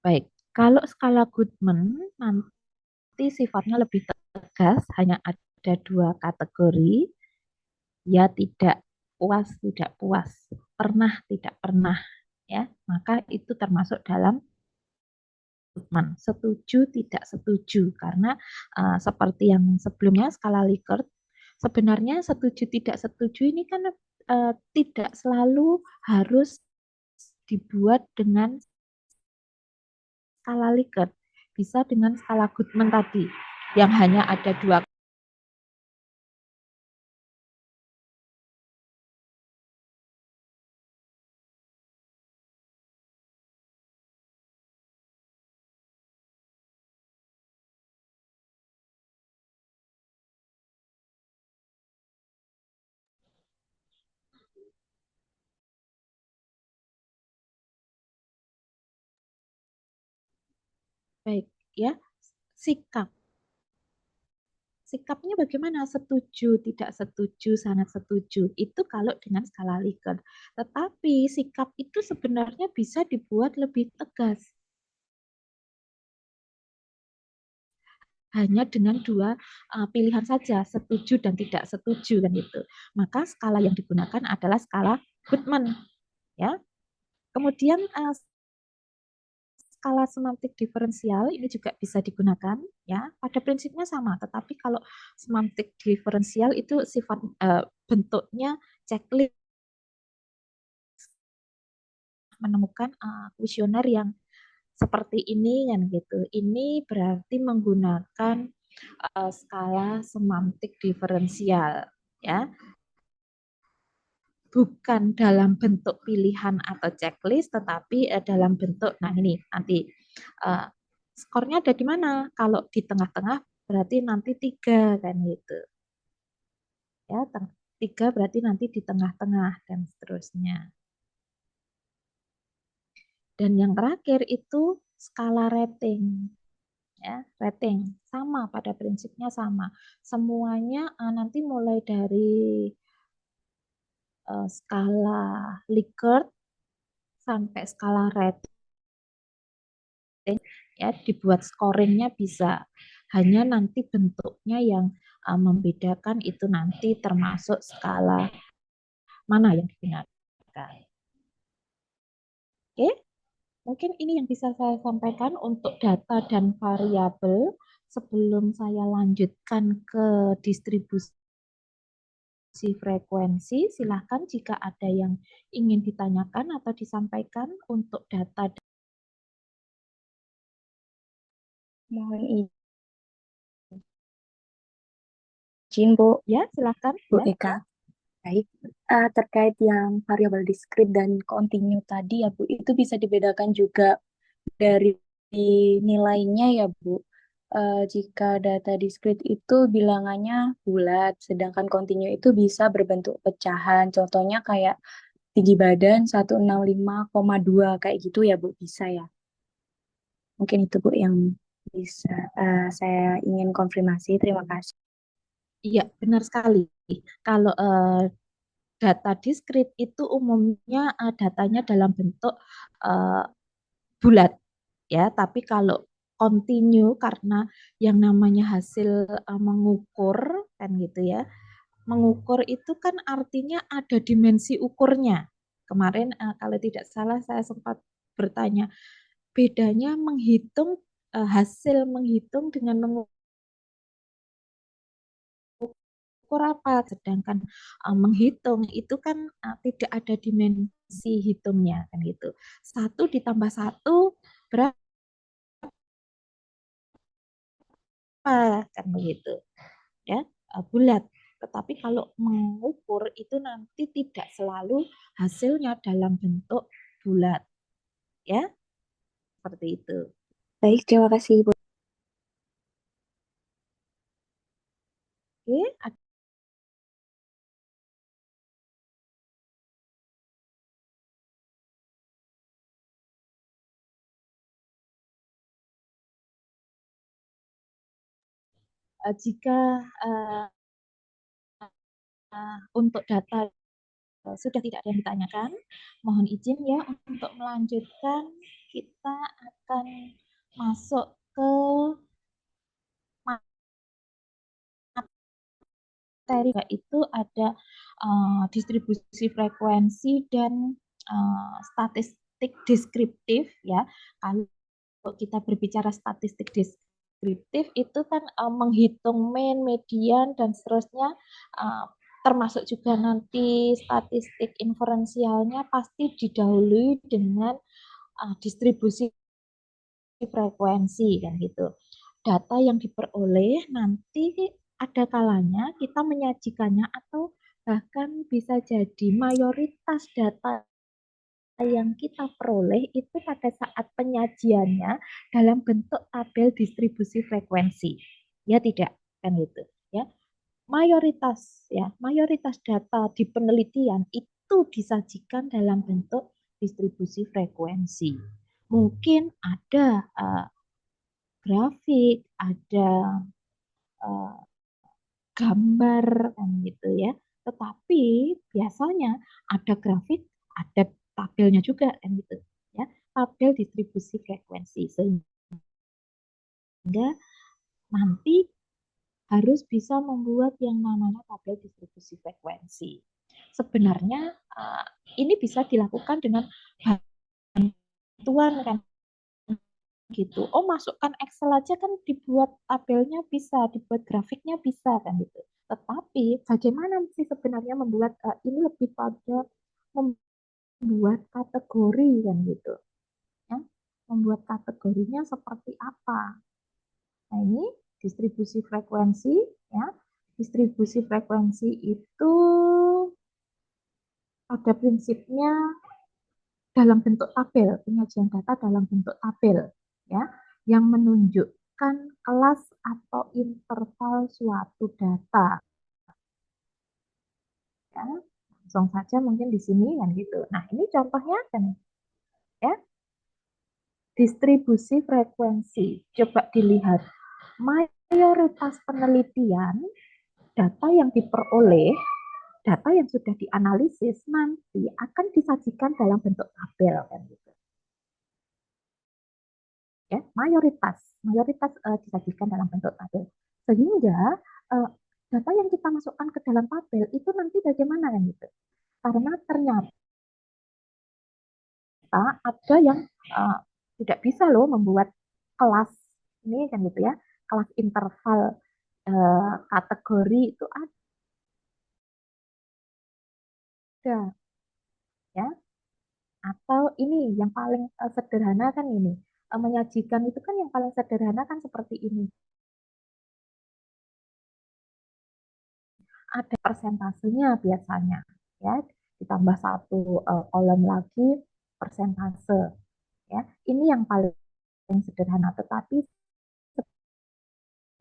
baik, kalau skala Goodman nanti sifatnya lebih tegas, hanya ada 2 kategori, ya tidak puas, tidak puas, pernah, tidak pernah, ya, maka itu termasuk dalam Goodman, setuju, tidak setuju, karena seperti yang sebelumnya skala Likert, sebenarnya setuju, tidak setuju ini kan tidak selalu harus dibuat dengan skala Likert, bisa dengan skala Goodman tadi, yang hanya ada 2. Baik, ya, sikap. Sikapnya bagaimana? Setuju, tidak setuju, sangat setuju. Itu kalau dengan skala Likert. Tetapi sikap itu sebenarnya bisa dibuat lebih tegas. Hanya dengan 2 pilihan saja, setuju dan tidak setuju kan itu. Maka skala yang digunakan adalah skala Goodman, ya. Kemudian skala semantik diferensial ini juga bisa digunakan, ya. Pada prinsipnya sama, tetapi kalau semantik diferensial itu sifat bentuknya checklist, menemukan kuesioner yang seperti ini kan gitu. Ini berarti menggunakan skala semantik diferensial, ya. Bukan dalam bentuk pilihan atau checklist, tetapi dalam bentuk, nah ini nanti skornya ada di mana? Kalau di tengah-tengah berarti nanti 3 kan gitu. Ya, 3 berarti nanti di tengah-tengah dan seterusnya. Dan yang terakhir itu skala rating. Ya, rating sama, pada prinsipnya sama. Semuanya nanti mulai dari skala Likert sampai skala rating ya, dibuat scoringnya bisa. Hanya nanti bentuknya yang membedakan itu nanti termasuk skala mana yang digunakan. Oke, mungkin ini yang bisa saya sampaikan untuk data dan variabel. Sebelum saya lanjutkan ke distribusi frekuensi, silahkan jika ada yang ingin ditanyakan atau disampaikan untuk data. Mohon izin, Bu. Ya, silahkan. Bu Ya. Eka. Baik. Terkait yang variabel diskrit dan kontinu tadi ya, Bu, itu bisa dibedakan juga dari nilainya ya, Bu. Jika data diskrit itu bilangannya bulat, sedangkan kontinu itu bisa berbentuk pecahan. Contohnya kayak tinggi badan 165,2 kayak gitu ya, Bu, bisa ya. Mungkin itu, Bu, yang bisa saya ingin konfirmasi. Terima kasih. Iya, benar sekali. Kalau data diskrit itu umumnya datanya dalam bentuk bulat, ya. Tapi kalau kontinu, karena yang namanya hasil mengukur kan gitu ya. Mengukur itu kan artinya ada dimensi ukurnya. Kemarin kalau tidak salah saya sempat bertanya, bedanya menghitung hasil menghitung dengan mengukur apa, sedangkan menghitung itu kan tidak ada dimensi hitungnya kan gitu. 1 + 1 berapa kan begitu ya, bulat. Tetapi kalau mengukur itu nanti tidak selalu hasilnya dalam bentuk bulat ya, seperti itu. Baik, terima kasih, Bu. Oke, jika untuk data sudah tidak ada yang ditanyakan, mohon izin ya untuk melanjutkan. Kita akan masuk ke materi, yaitu ada distribusi frekuensi dan statistik deskriptif ya. Kalau kita berbicara statistik deskriptif itu kan menghitung mean, median dan seterusnya, termasuk juga nanti statistik inferensialnya pasti didahului dengan distribusi frekuensi kan gitu. Data yang diperoleh nanti ada kalanya kita menyajikannya atau bahkan bisa jadi mayoritas data yang kita peroleh itu pada saat penyajiannya dalam bentuk tabel distribusi frekuensi. Ya tidak kan gitu ya. Mayoritas data di penelitian itu disajikan dalam bentuk distribusi frekuensi. Mungkin ada grafik, ada gambar kan gitu ya. Tetapi biasanya ada grafik, ada tabelnya juga kan gitu ya. Tabel distribusi frekuensi, sehingga nanti harus bisa membuat yang namanya tabel distribusi frekuensi. Sebenarnya ini bisa dilakukan dengan bantuan kan gitu. Oh, masukkan Excel aja kan dibuat tabelnya bisa, dibuat grafiknya bisa kan gitu. Tetapi bagaimana sih sebenarnya membuat ini lebih pada membuat kategori kan gitu. Ya, membuat kategorinya seperti apa. Nah, ini distribusi frekuensi ya. Distribusi frekuensi itu pada prinsipnya dalam bentuk tabel, penyajian data dalam bentuk tabel ya, yang menunjukkan kelas atau interval suatu data. Ya, langsung saja mungkin di sini kan gitu. Nah, ini contohnya kan ya. distribusi frekuensi. Coba dilihat, mayoritas penelitian, data yang diperoleh, data yang sudah dianalisis nanti akan disajikan dalam bentuk tabel kan gitu. Ya, mayoritas disajikan dalam bentuk tabel. Sehingga data yang kita masukkan ke dalam tabel itu nanti bagaimana kan gitu. Karena ternyata ada yang tidak bisa loh membuat kelas ini kan gitu ya, kelas interval kategori itu ada ya. Atau ini yang paling sederhana kan ini, menyajikan itu kan yang paling sederhana kan seperti ini. Ada persentasenya biasanya ya, ditambah satu kolom lagi persentase ya. Ini yang paling sederhana, tetapi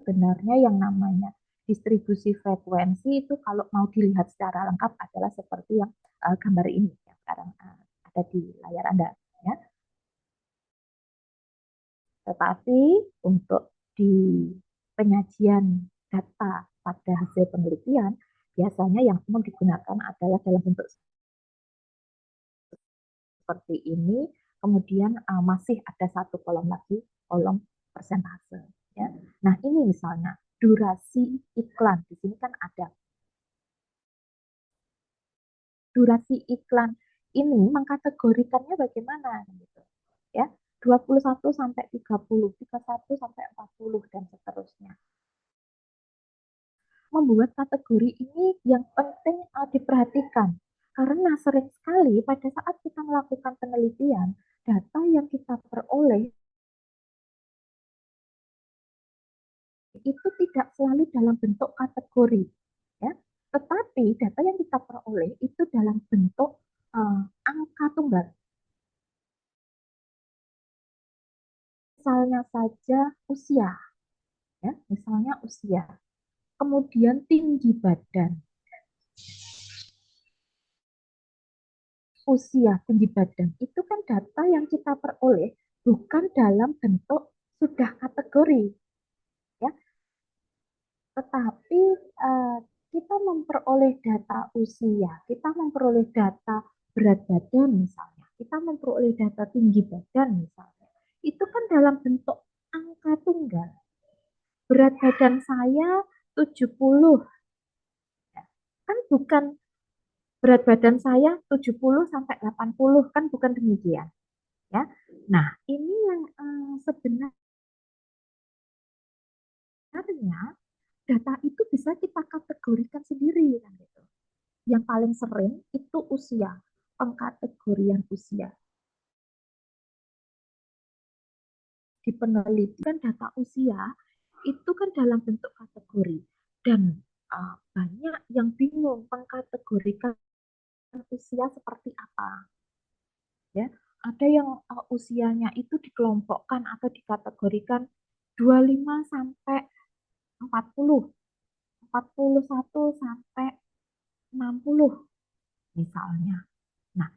sebenarnya yang namanya distribusi frekuensi itu kalau mau dilihat secara lengkap adalah seperti yang gambar ini yang sekarang ada di layar Anda ya. Tetapi untuk di penyajian data pada hasil penelitian, biasanya yang umum digunakan adalah dalam bentuk seperti ini, kemudian masih ada satu kolom lagi, kolom persentase. Ya. Nah ini misalnya durasi iklan, di sini kan ada durasi iklan ini mengkategorikannya bagaimana gitu ya. 21 sampai 30, 31 sampai 40 dan seterusnya. Membuat kategori ini yang penting diperhatikan. Karena sering sekali pada saat kita melakukan penelitian, data yang kita peroleh itu tidak selalu dalam bentuk kategori, ya. Tetapi data yang kita peroleh itu dalam bentuk angka tunggal. Misalnya saja usia, ya, misalnya usia. Kemudian tinggi badan. Usia, tinggi badan, itu kan data yang kita peroleh bukan dalam bentuk sudah kategori, ya. Tetapi kita memperoleh data usia, kita memperoleh data berat badan misalnya, kita memperoleh data tinggi badan misalnya, itu kan dalam bentuk angka tunggal. Berat badan saya 70, ya. Kan bukan berat badan saya 70 sampai 80, kan bukan demikian. Ya. Nah, ini yang sebenarnya data itu bisa kita kategorikan sendiri kan gitu. Yang paling sering itu usia, pengkategorian usia. Di penelitian data usia itu kan dalam bentuk kategori dan banyak yang bingung mengkategorikan usia seperti apa. Ya, ada yang usianya itu dikelompokkan atau dikategorikan 25 sampai 40, 41 sampai 60 misalnya. Nah,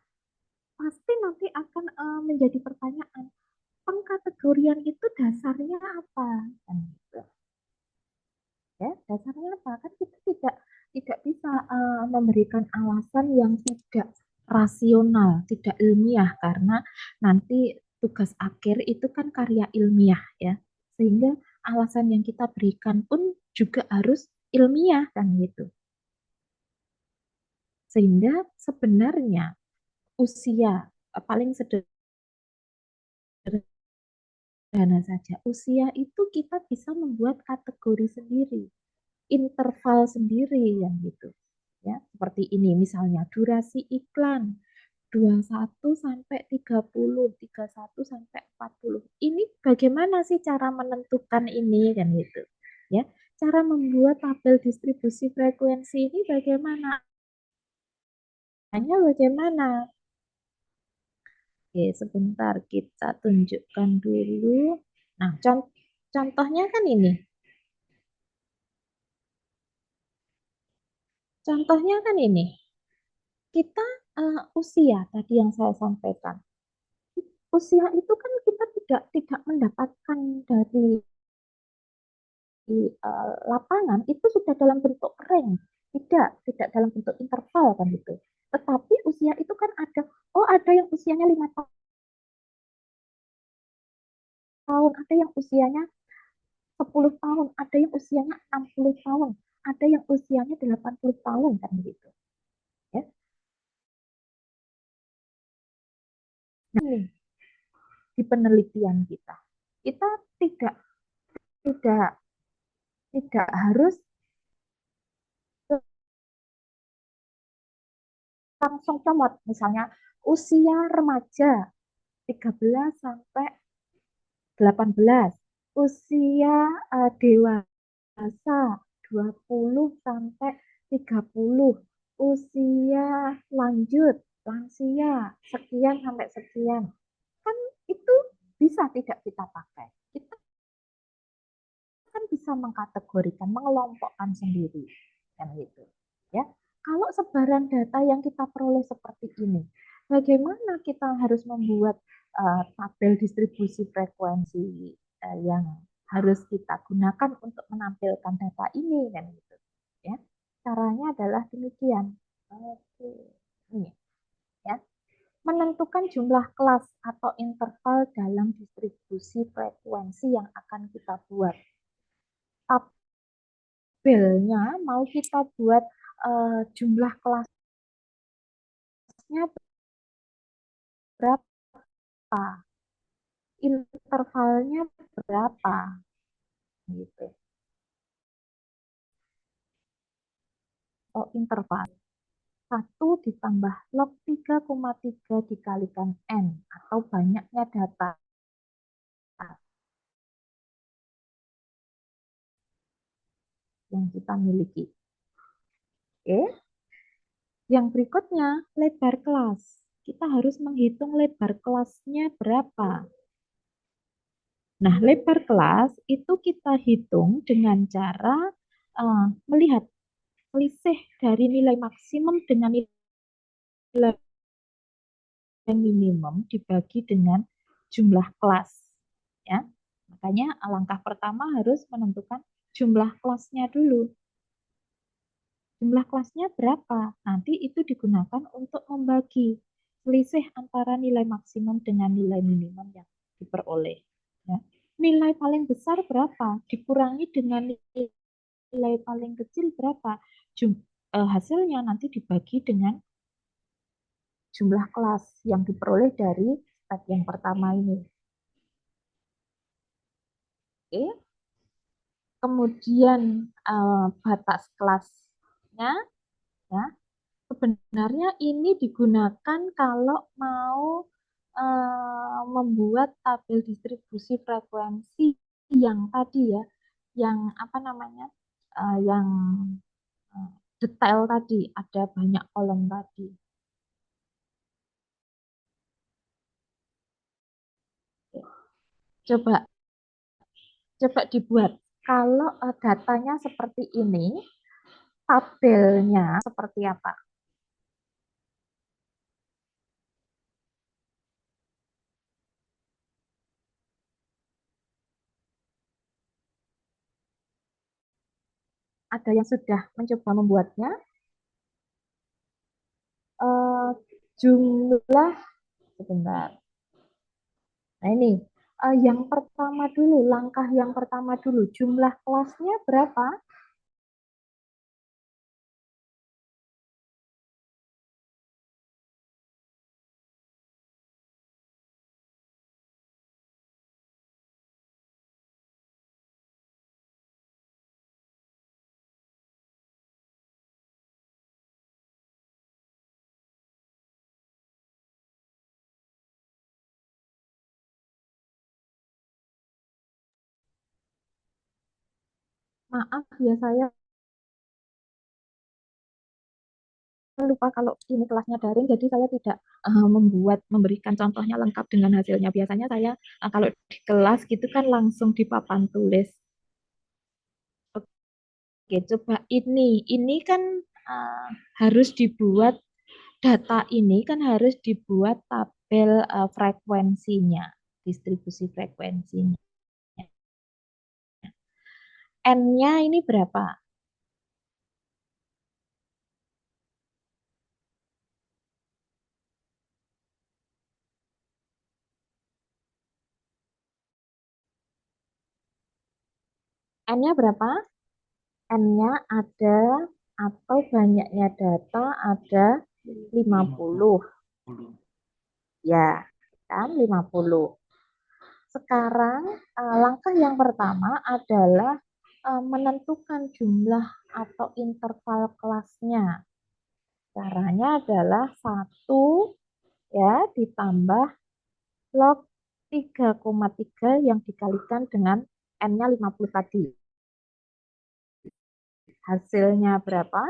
pasti nanti akan menjadi pertanyaan, pengkategorian itu dasarnya apa? Kan gitu. Ya, dasarnya apa? Kan kita tidak bisa memberikan alasan yang tidak rasional, tidak ilmiah, karena nanti tugas akhir itu kan karya ilmiah ya. Sehingga alasan yang kita berikan pun juga harus ilmiah kan gitu. Sehingga sebenarnya usia paling sederhana saja. Usia itu kita bisa membuat kategori sendiri, interval sendiri yang gitu. Ya, seperti ini misalnya durasi iklan 21 sampai 30, 31 sampai 40. Ini bagaimana sih cara menentukan ini kan gitu. Ya, cara membuat tabel distribusi frekuensi ini bagaimana? Hanya bagaimana? Oke, sebentar kita tunjukkan dulu. Nah, contohnya kan ini. Contohnya kan ini. Kita usia tadi yang saya sampaikan. Usia itu kan kita tidak mendapatkan dari lapangan itu sudah dalam bentuk rank, tidak dalam bentuk interval kan gitu. Tetapi usia itu kan ada, oh ada yang usianya 5 tahun, ada yang usianya 10 tahun, ada yang usianya 60 tahun, ada yang usianya 80 tahun kan gitu. Ya. Nah, ini di penelitian kita. Kita tidak tidak tidak harus langsung comot. Misalnya usia remaja 13 sampai 18, usia dewasa 20 sampai 30, usia lanjut lansia sekian sampai sekian. Kan itu bisa tidak kita pakai. Kita kan bisa mengkategorikan, mengelompokkan sendiri kan gitu. Ya. Kalau sebaran data yang kita peroleh seperti ini, bagaimana kita harus membuat tabel distribusi frekuensi yang harus kita gunakan untuk menampilkan data ini kan gitu. Ya. Caranya adalah demikian. Oke. Ini ya. Menentukan jumlah kelas atau interval dalam distribusi frekuensi yang akan kita buat. Tabelnya mau kita buat jumlah kelasnya berapa, intervalnya berapa, gitu. Oh, interval 1 ditambah log 3,3 dikalikan N atau banyaknya data yang kita miliki. Oke. Yang berikutnya, lebar kelas. Kita harus menghitung lebar kelasnya berapa. Nah, lebar kelas itu kita hitung dengan cara melihat selisih dari nilai maksimum dengan nilai minimum dibagi dengan jumlah kelas. Ya, makanya langkah pertama harus menentukan jumlah kelasnya dulu. Jumlah kelasnya berapa? Nanti itu digunakan untuk membagi selisih antara nilai maksimum dengan nilai minimum yang diperoleh. Ya. Nilai paling besar berapa? Dikurangi dengan nilai paling kecil berapa? Hasilnya nanti dibagi dengan jumlah kelas yang diperoleh dari step yang pertama ini. Oke. Kemudian batas kelasnya, ya, sebenarnya ini digunakan kalau mau membuat tabel distribusi frekuensi yang tadi ya, yang apa namanya, yang detail tadi, ada banyak kolom tadi. Coba dibuat. Kalau datanya seperti ini, tabelnya seperti apa? Ada yang sudah mencoba membuatnya? Jumlah, sebentar. Nah ini, yang pertama dulu, langkah yang pertama dulu, jumlah kelasnya berapa? Maaf ya, saya lupa kalau ini kelasnya daring, jadi saya tidak memberikan contohnya lengkap dengan hasilnya. Biasanya saya kalau di kelas gitu kan langsung di papan tulis. Oke, coba ini kan harus dibuat, data ini kan harus dibuat tabel frekuensinya. distribusi frekuensinya. N-nya ini berapa? N-nya berapa? N-nya ada atau banyaknya data ada 50. Ya, kan 50. Sekarang langkah yang pertama adalah menentukan jumlah atau interval kelasnya. Caranya adalah 1 ya ditambah log 3,3 yang dikalikan dengan N-nya 50 tadi. Hasilnya berapa?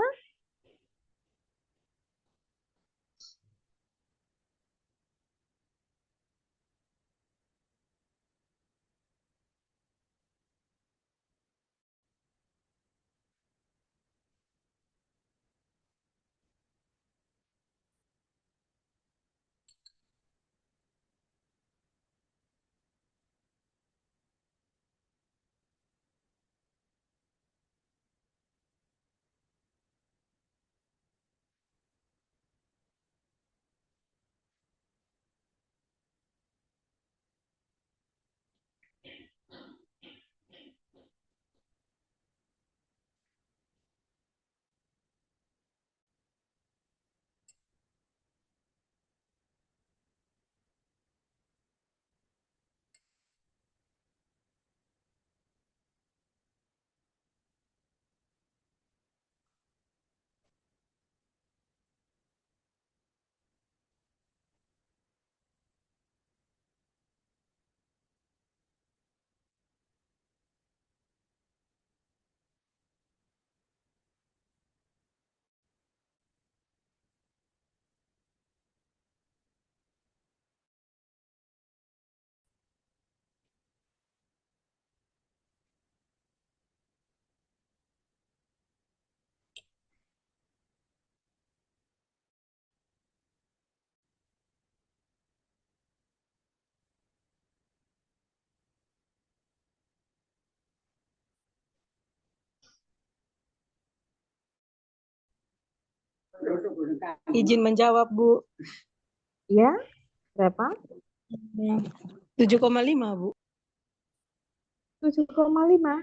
Izin menjawab, Bu. Ya, berapa? 7,5, Bu. 7,5.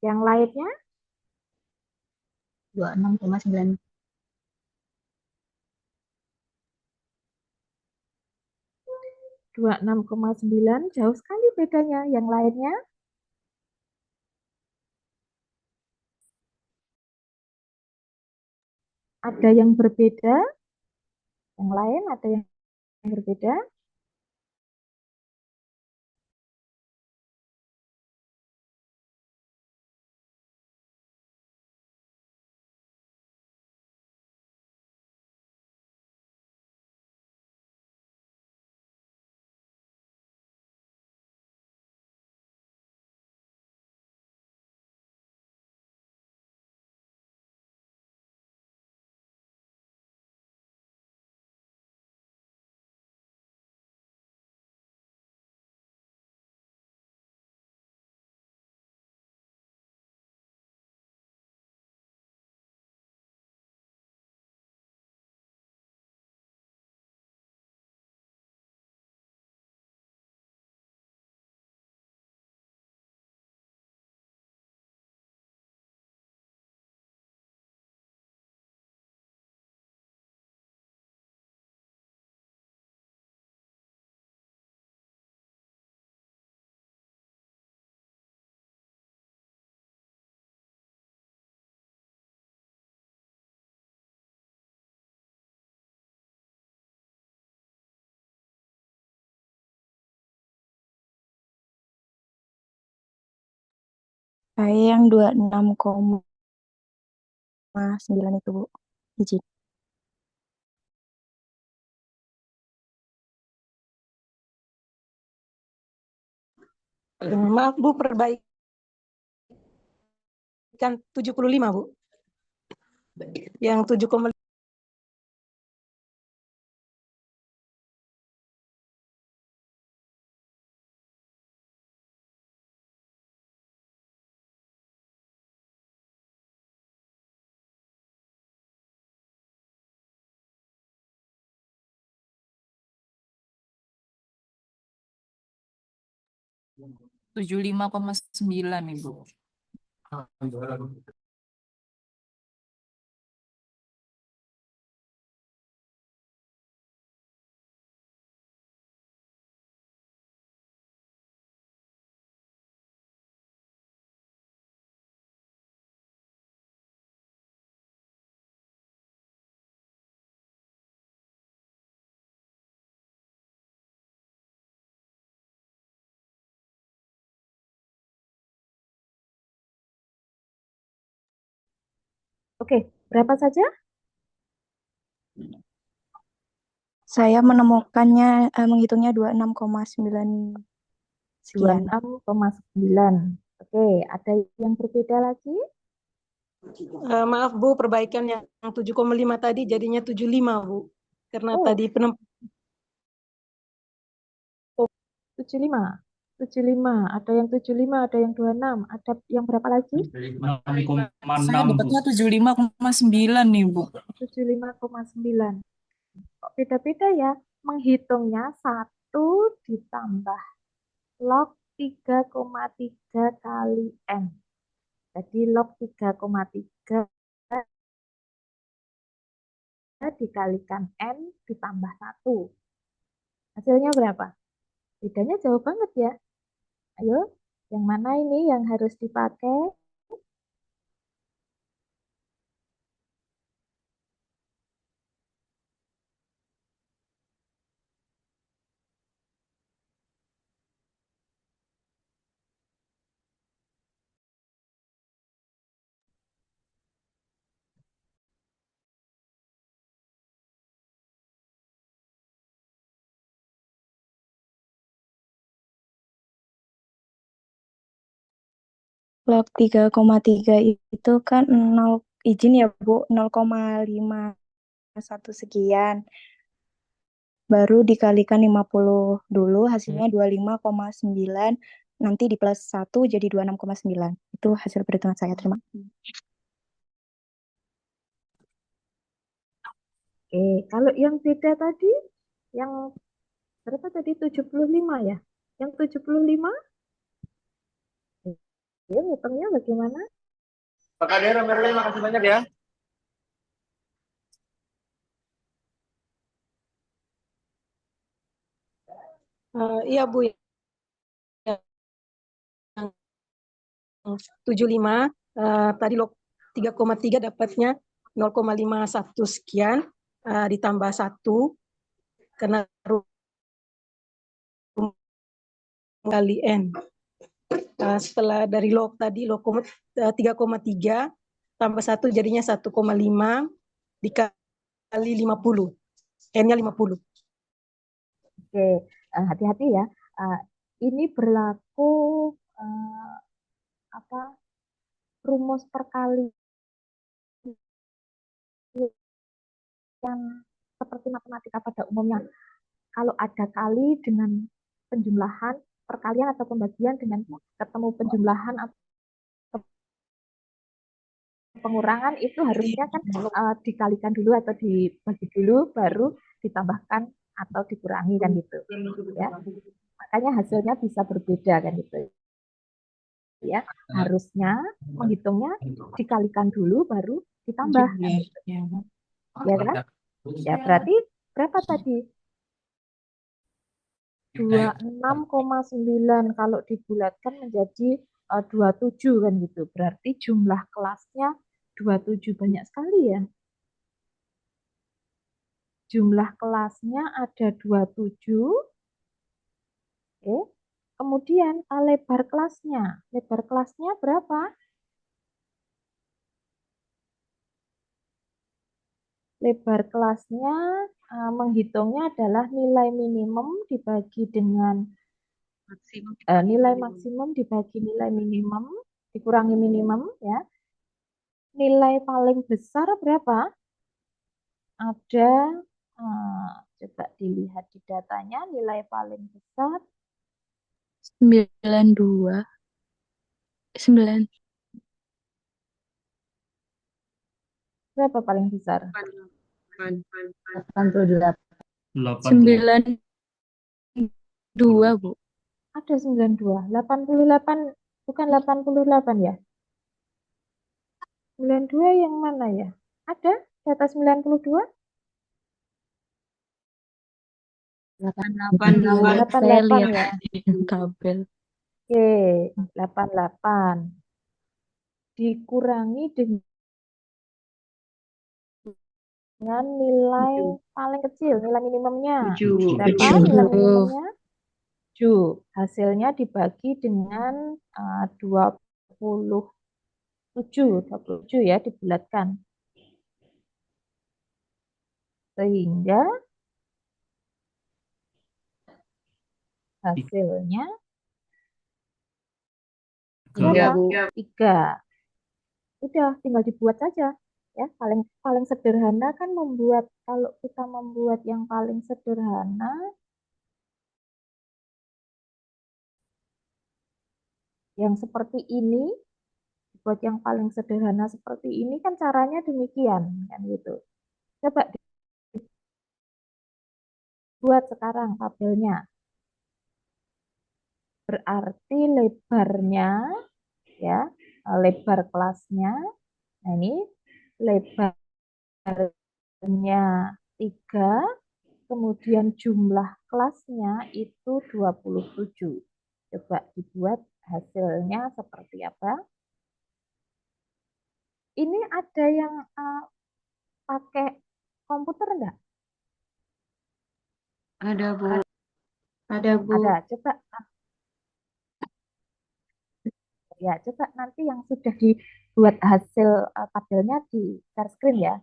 Yang lainnya? 26,9. 26,9, jauh sekali bedanya. Yang lainnya? Ada yang berbeda? Yang lain ada yang berbeda? Kayak yang 26,9 itu, Bu. Izin. Maaf, Bu, perbaikan 75, Bu. Yang 7,5. 75,9 Ibu. Oke, berapa saja? Saya menemukannya, menghitungnya 26,9 sekian. 26,9. Oke, ada yang berbeda lagi? Maaf Bu, perbaikan yang 7,5 tadi jadinya 75 Bu. Karena Oh, tadi 75. 75. Ada yang 75, ada yang 26. Ada yang berapa lagi? Saya dapatnya 75,9 nih Bu. 75,9. Kok beda-beda ya? Menghitungnya 1 ditambah log 3,3 kali N. Jadi log 3,3 dikalikan N ditambah 1. Hasilnya berapa? Bedanya jauh banget ya. Ayo, yang mana ini yang harus dipakai? Log 3,3 itu kan 0, izin ya Bu, 0,51 sekian. Baru dikalikan 50 dulu, hasilnya 25,9. Nanti di plus 1 jadi 26,9. Itu hasil perhitungan saya, terima kasih. Oke, kalau yang beda tadi, yang berapa tadi? 75 ya? Yang 75, ya hitungnya bagaimana? Pak Kader, Merlin, makasih banyak ya. iya Bu, yang 75 tadi log 3,3 dapatnya 0,51 sekian ditambah 1 karena kali N. Setelah dari log tadi log 3,3 tambah 1 jadinya 1,5 dikali 50. N-nya 50. Oke, hati-hati ya. Ini berlaku apa rumus perkalian yang seperti matematika pada umumnya. Kalau ada kali dengan penjumlahan, perkalian atau pembagian dengan ketemu penjumlahan atau pengurangan itu harusnya kan dikalikan dulu atau dibagi dulu baru ditambahkan atau dikurangi kan gitu ya. Makanya hasilnya bisa berbeda kan gitu ya. Harusnya menghitungnya dikalikan dulu baru ditambah kan gitu. Ya kan? Ya berarti berapa tadi? 26,9 kalau dibulatkan menjadi 27 kan gitu. Berarti jumlah kelasnya 27, banyak sekali ya. Jumlah kelasnya ada 27. Oke. Kemudian lebar kelasnya. Lebar kelasnya berapa? Lebar kelasnya menghitungnya adalah nilai minimum dibagi dengan nilai maksimum dibagi nilai minimum dikurangi minimum ya. Nilai paling besar berapa? Ada coba dilihat di datanya, nilai paling besar 92. 9. berapa paling besar? 92, Bu. Ada 92. 88 bukan 88 ya? 92 yang mana ya? Ada data 92? 88 Bu. Saya 88 lihat ya. di tabel. Oke, 88 dikurangi dengan nilai paling kecil, nilai minimumnya. 7. Berapa 7. nilai minimumnya? 7. Hasilnya dibagi dengan 27 ya, dibulatkan. Sehingga hasilnya berapa? 3. Udah, tinggal dibuat saja. Ya, paling sederhana kan kalau kita membuat yang paling sederhana, yang seperti ini, buat yang paling sederhana seperti ini kan caranya demikian, kan gitu. Coba dibuat sekarang tabelnya. Berarti lebarnya, ya, lebar kelasnya, nah ini lebarnya 3, kemudian jumlah kelasnya itu 27. Coba dibuat hasilnya seperti apa. Ini ada yang pakai komputer enggak? Ada Bu. Ada Bu. Ada, coba. Ya, coba nanti yang sudah dibuat hasil tabelnya di share screen ya.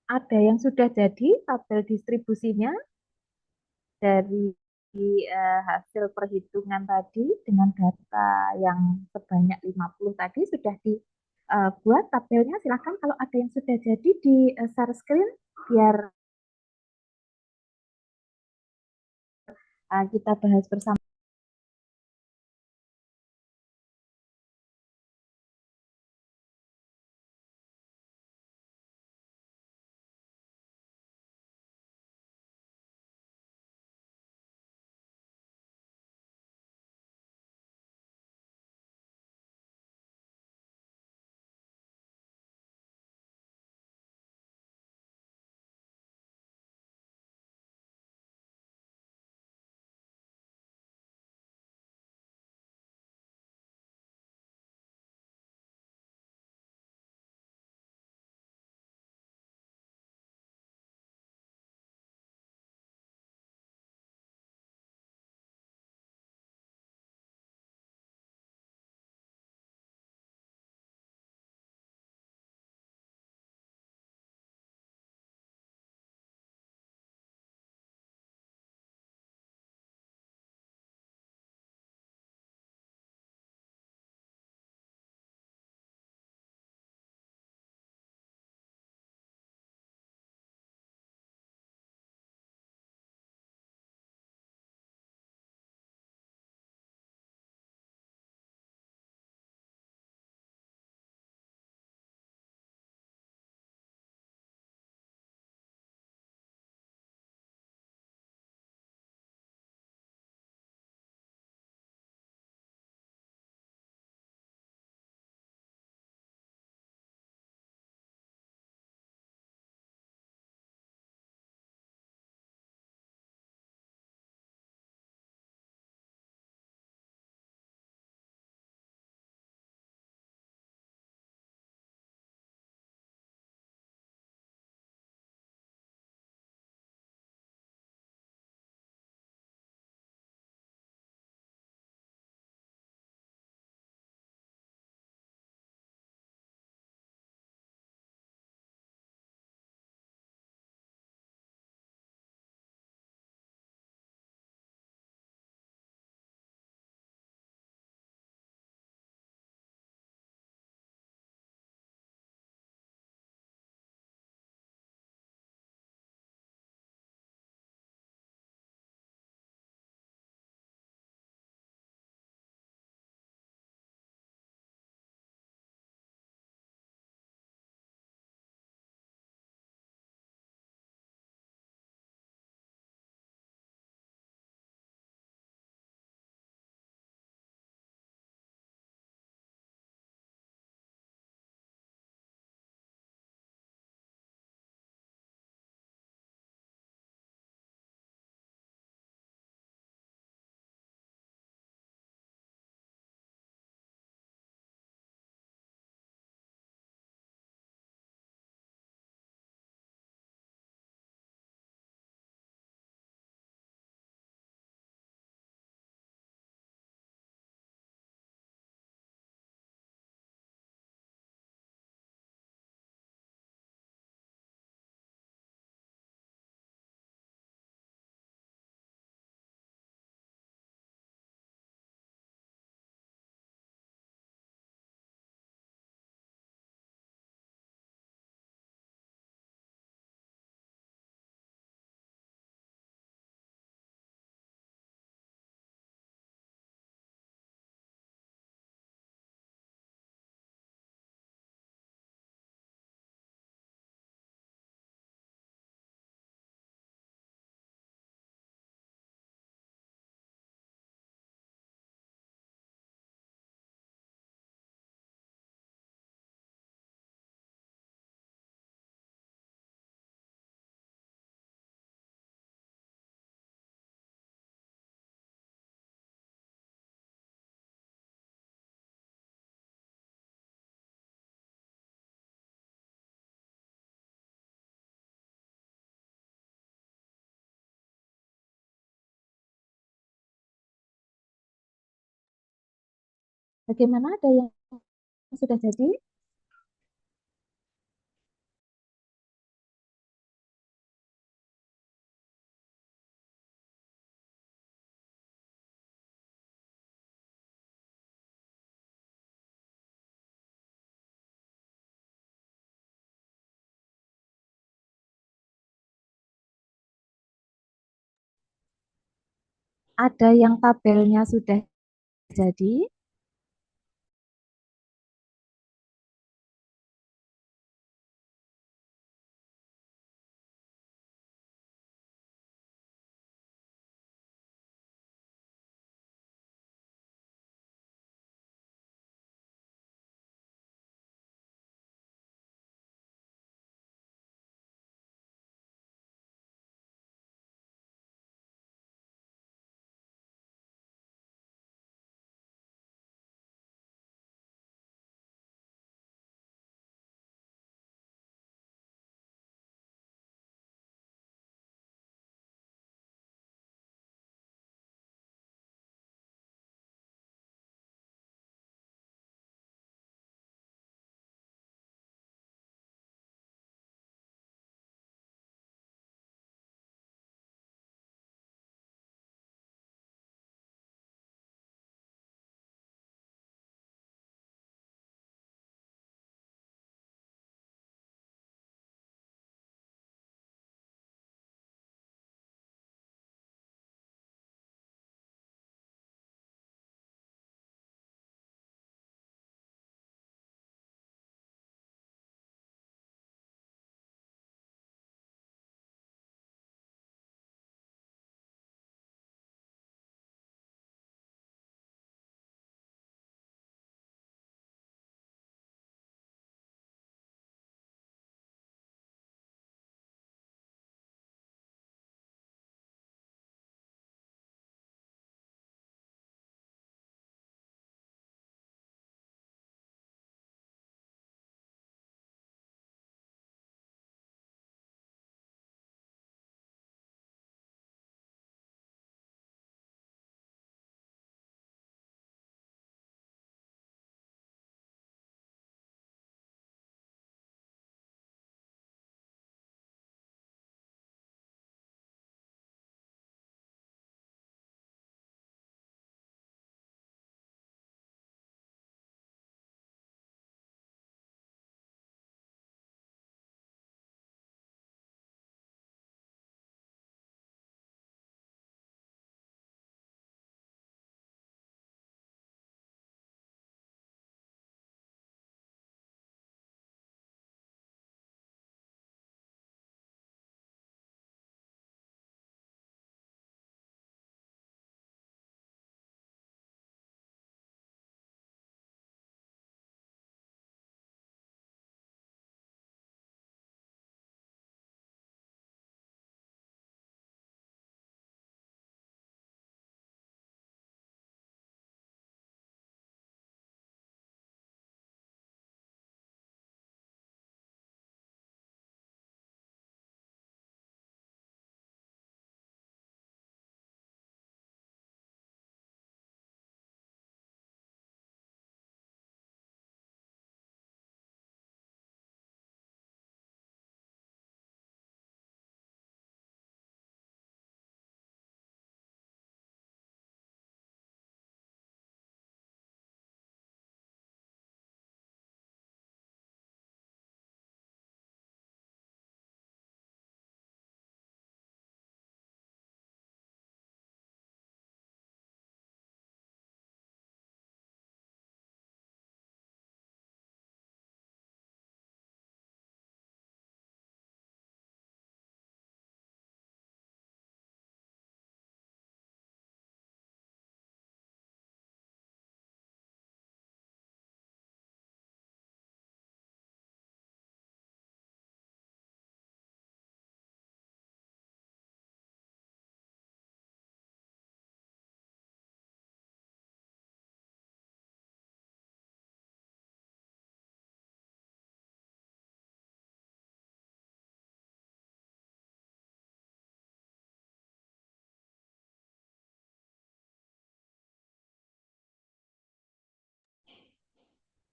Ada yang sudah jadi tabel distribusinya dari hasil perhitungan tadi dengan data yang sebanyak 50 tadi sudah dibuat tabelnya. Silahkan kalau ada yang sudah jadi di share screen biar kita bahas bersama. Bagaimana, ada yang sudah jadi? Ada yang tabelnya sudah jadi?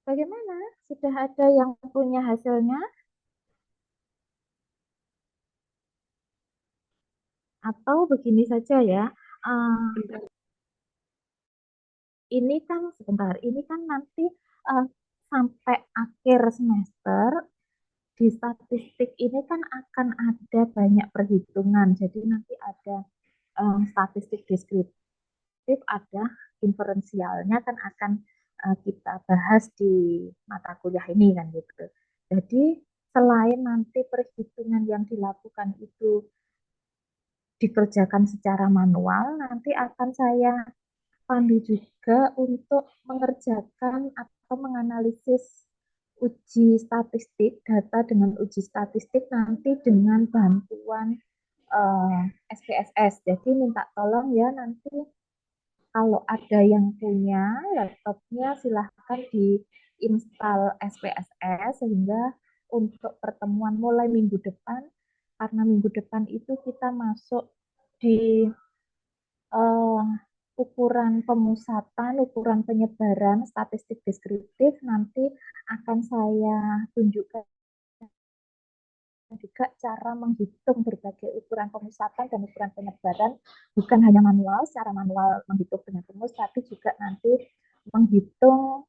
Bagaimana? Sudah ada yang punya hasilnya? Atau begini saja ya, ini kan sebentar, ini kan nanti sampai akhir semester di statistik ini kan akan ada banyak perhitungan. Jadi nanti ada statistik deskriptif, ada inferensialnya kan akan kita bahas di mata kuliah ini kan gitu. Jadi selain nanti perhitungan yang dilakukan itu dikerjakan secara manual, nanti akan saya pandu juga untuk mengerjakan atau menganalisis uji statistik, data dengan uji statistik nanti dengan bantuan SPSS. Jadi minta tolong ya nanti kalau ada yang punya laptopnya silahkan diinstal SPSS sehingga untuk pertemuan mulai minggu depan, karena minggu depan itu kita masuk di ukuran pemusatan, ukuran penyebaran, statistik deskriptif nanti akan saya tunjukkan juga cara menghitung berbagai ukuran pemusatan dan ukuran penyebaran, bukan hanya manual, secara manual menghitung dengan rumus, tapi juga nanti menghitung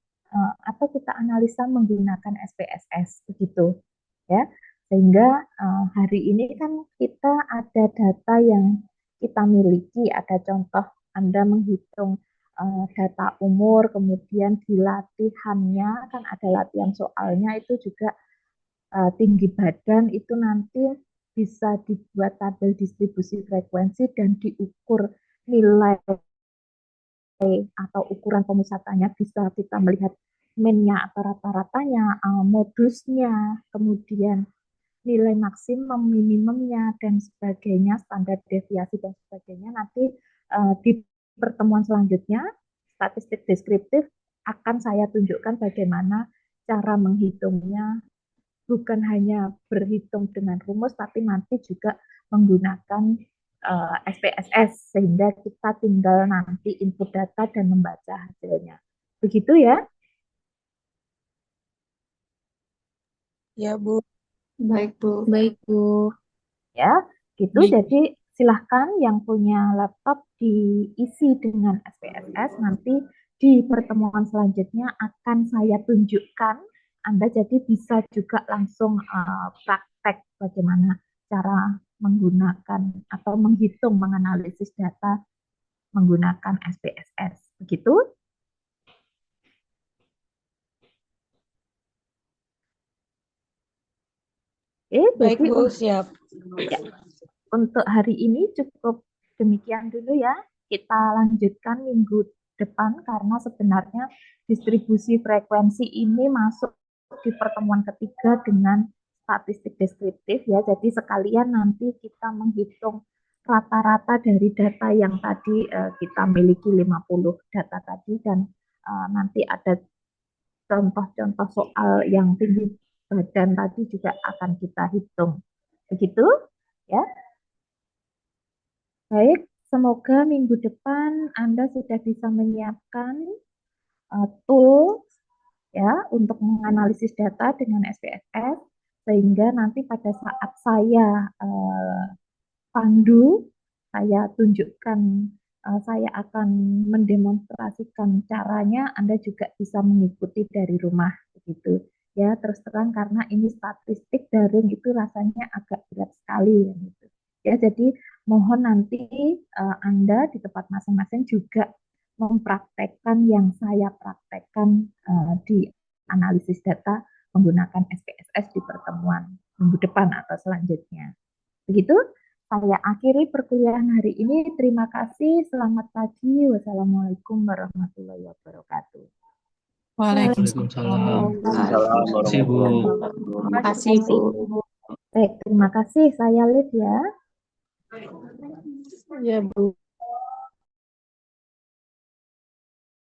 atau kita analisa menggunakan SPSS begitu ya. Sehingga hari ini kan kita ada data yang kita miliki, ada contoh Anda menghitung data umur, kemudian di latihannya kan ada latihan soalnya itu juga tinggi badan itu nanti bisa dibuat tabel distribusi frekuensi dan diukur nilai atau ukuran pemusatannya, bisa kita melihat mean-nya atau rata-ratanya, modusnya, kemudian nilai maksimum, minimumnya, dan sebagainya, standar deviasi dan sebagainya. Nanti di pertemuan selanjutnya, statistik deskriptif akan saya tunjukkan bagaimana cara menghitungnya, bukan hanya berhitung dengan rumus, tapi nanti juga menggunakan SPSS, sehingga kita tinggal nanti input data dan membaca hasilnya. Begitu ya? Ya, Bu. Baik, Bu. Baik, Bu. Ya, gitu. Baik. Jadi silahkan yang punya laptop diisi dengan SPSS. Nanti di pertemuan selanjutnya akan saya tunjukkan. Anda jadi bisa juga langsung praktek bagaimana cara menggunakan atau menghitung, menganalisis data menggunakan SPSS. Begitu? Baik, Jadi Bu, siap. ya, untuk hari ini cukup demikian dulu ya. Kita lanjutkan minggu depan karena sebenarnya distribusi frekuensi ini masuk di pertemuan ketiga dengan statistik deskriptif ya. Jadi sekalian nanti kita menghitung rata-rata dari data yang tadi kita miliki 50 data tadi, dan nanti ada contoh-contoh soal yang tinggi badan tadi juga akan kita hitung. Begitu ya. Baik, semoga minggu depan Anda sudah bisa menyiapkan tool ya untuk menganalisis data dengan SPSS, sehingga nanti pada saat saya pandu, saya tunjukkan, saya akan mendemonstrasikan caranya, Anda juga bisa mengikuti dari rumah begitu. Ya, terus terang karena ini statistik daring itu rasanya agak berat sekali gitu. Ya, jadi mohon nanti Anda di tempat masing-masing juga mempraktekkan yang saya praktekkan di analisis data menggunakan SPSS di pertemuan minggu depan atau selanjutnya. Begitu? Saya akhiri perkuliahan hari ini. Terima kasih. Selamat pagi. Wassalamualaikum warahmatullahi wabarakatuh. Waalaikumsalam. Terima kasih, Bu. Terima kasih, Bu. Baik, terima kasih. Saya Liv ya. Ya, Bu.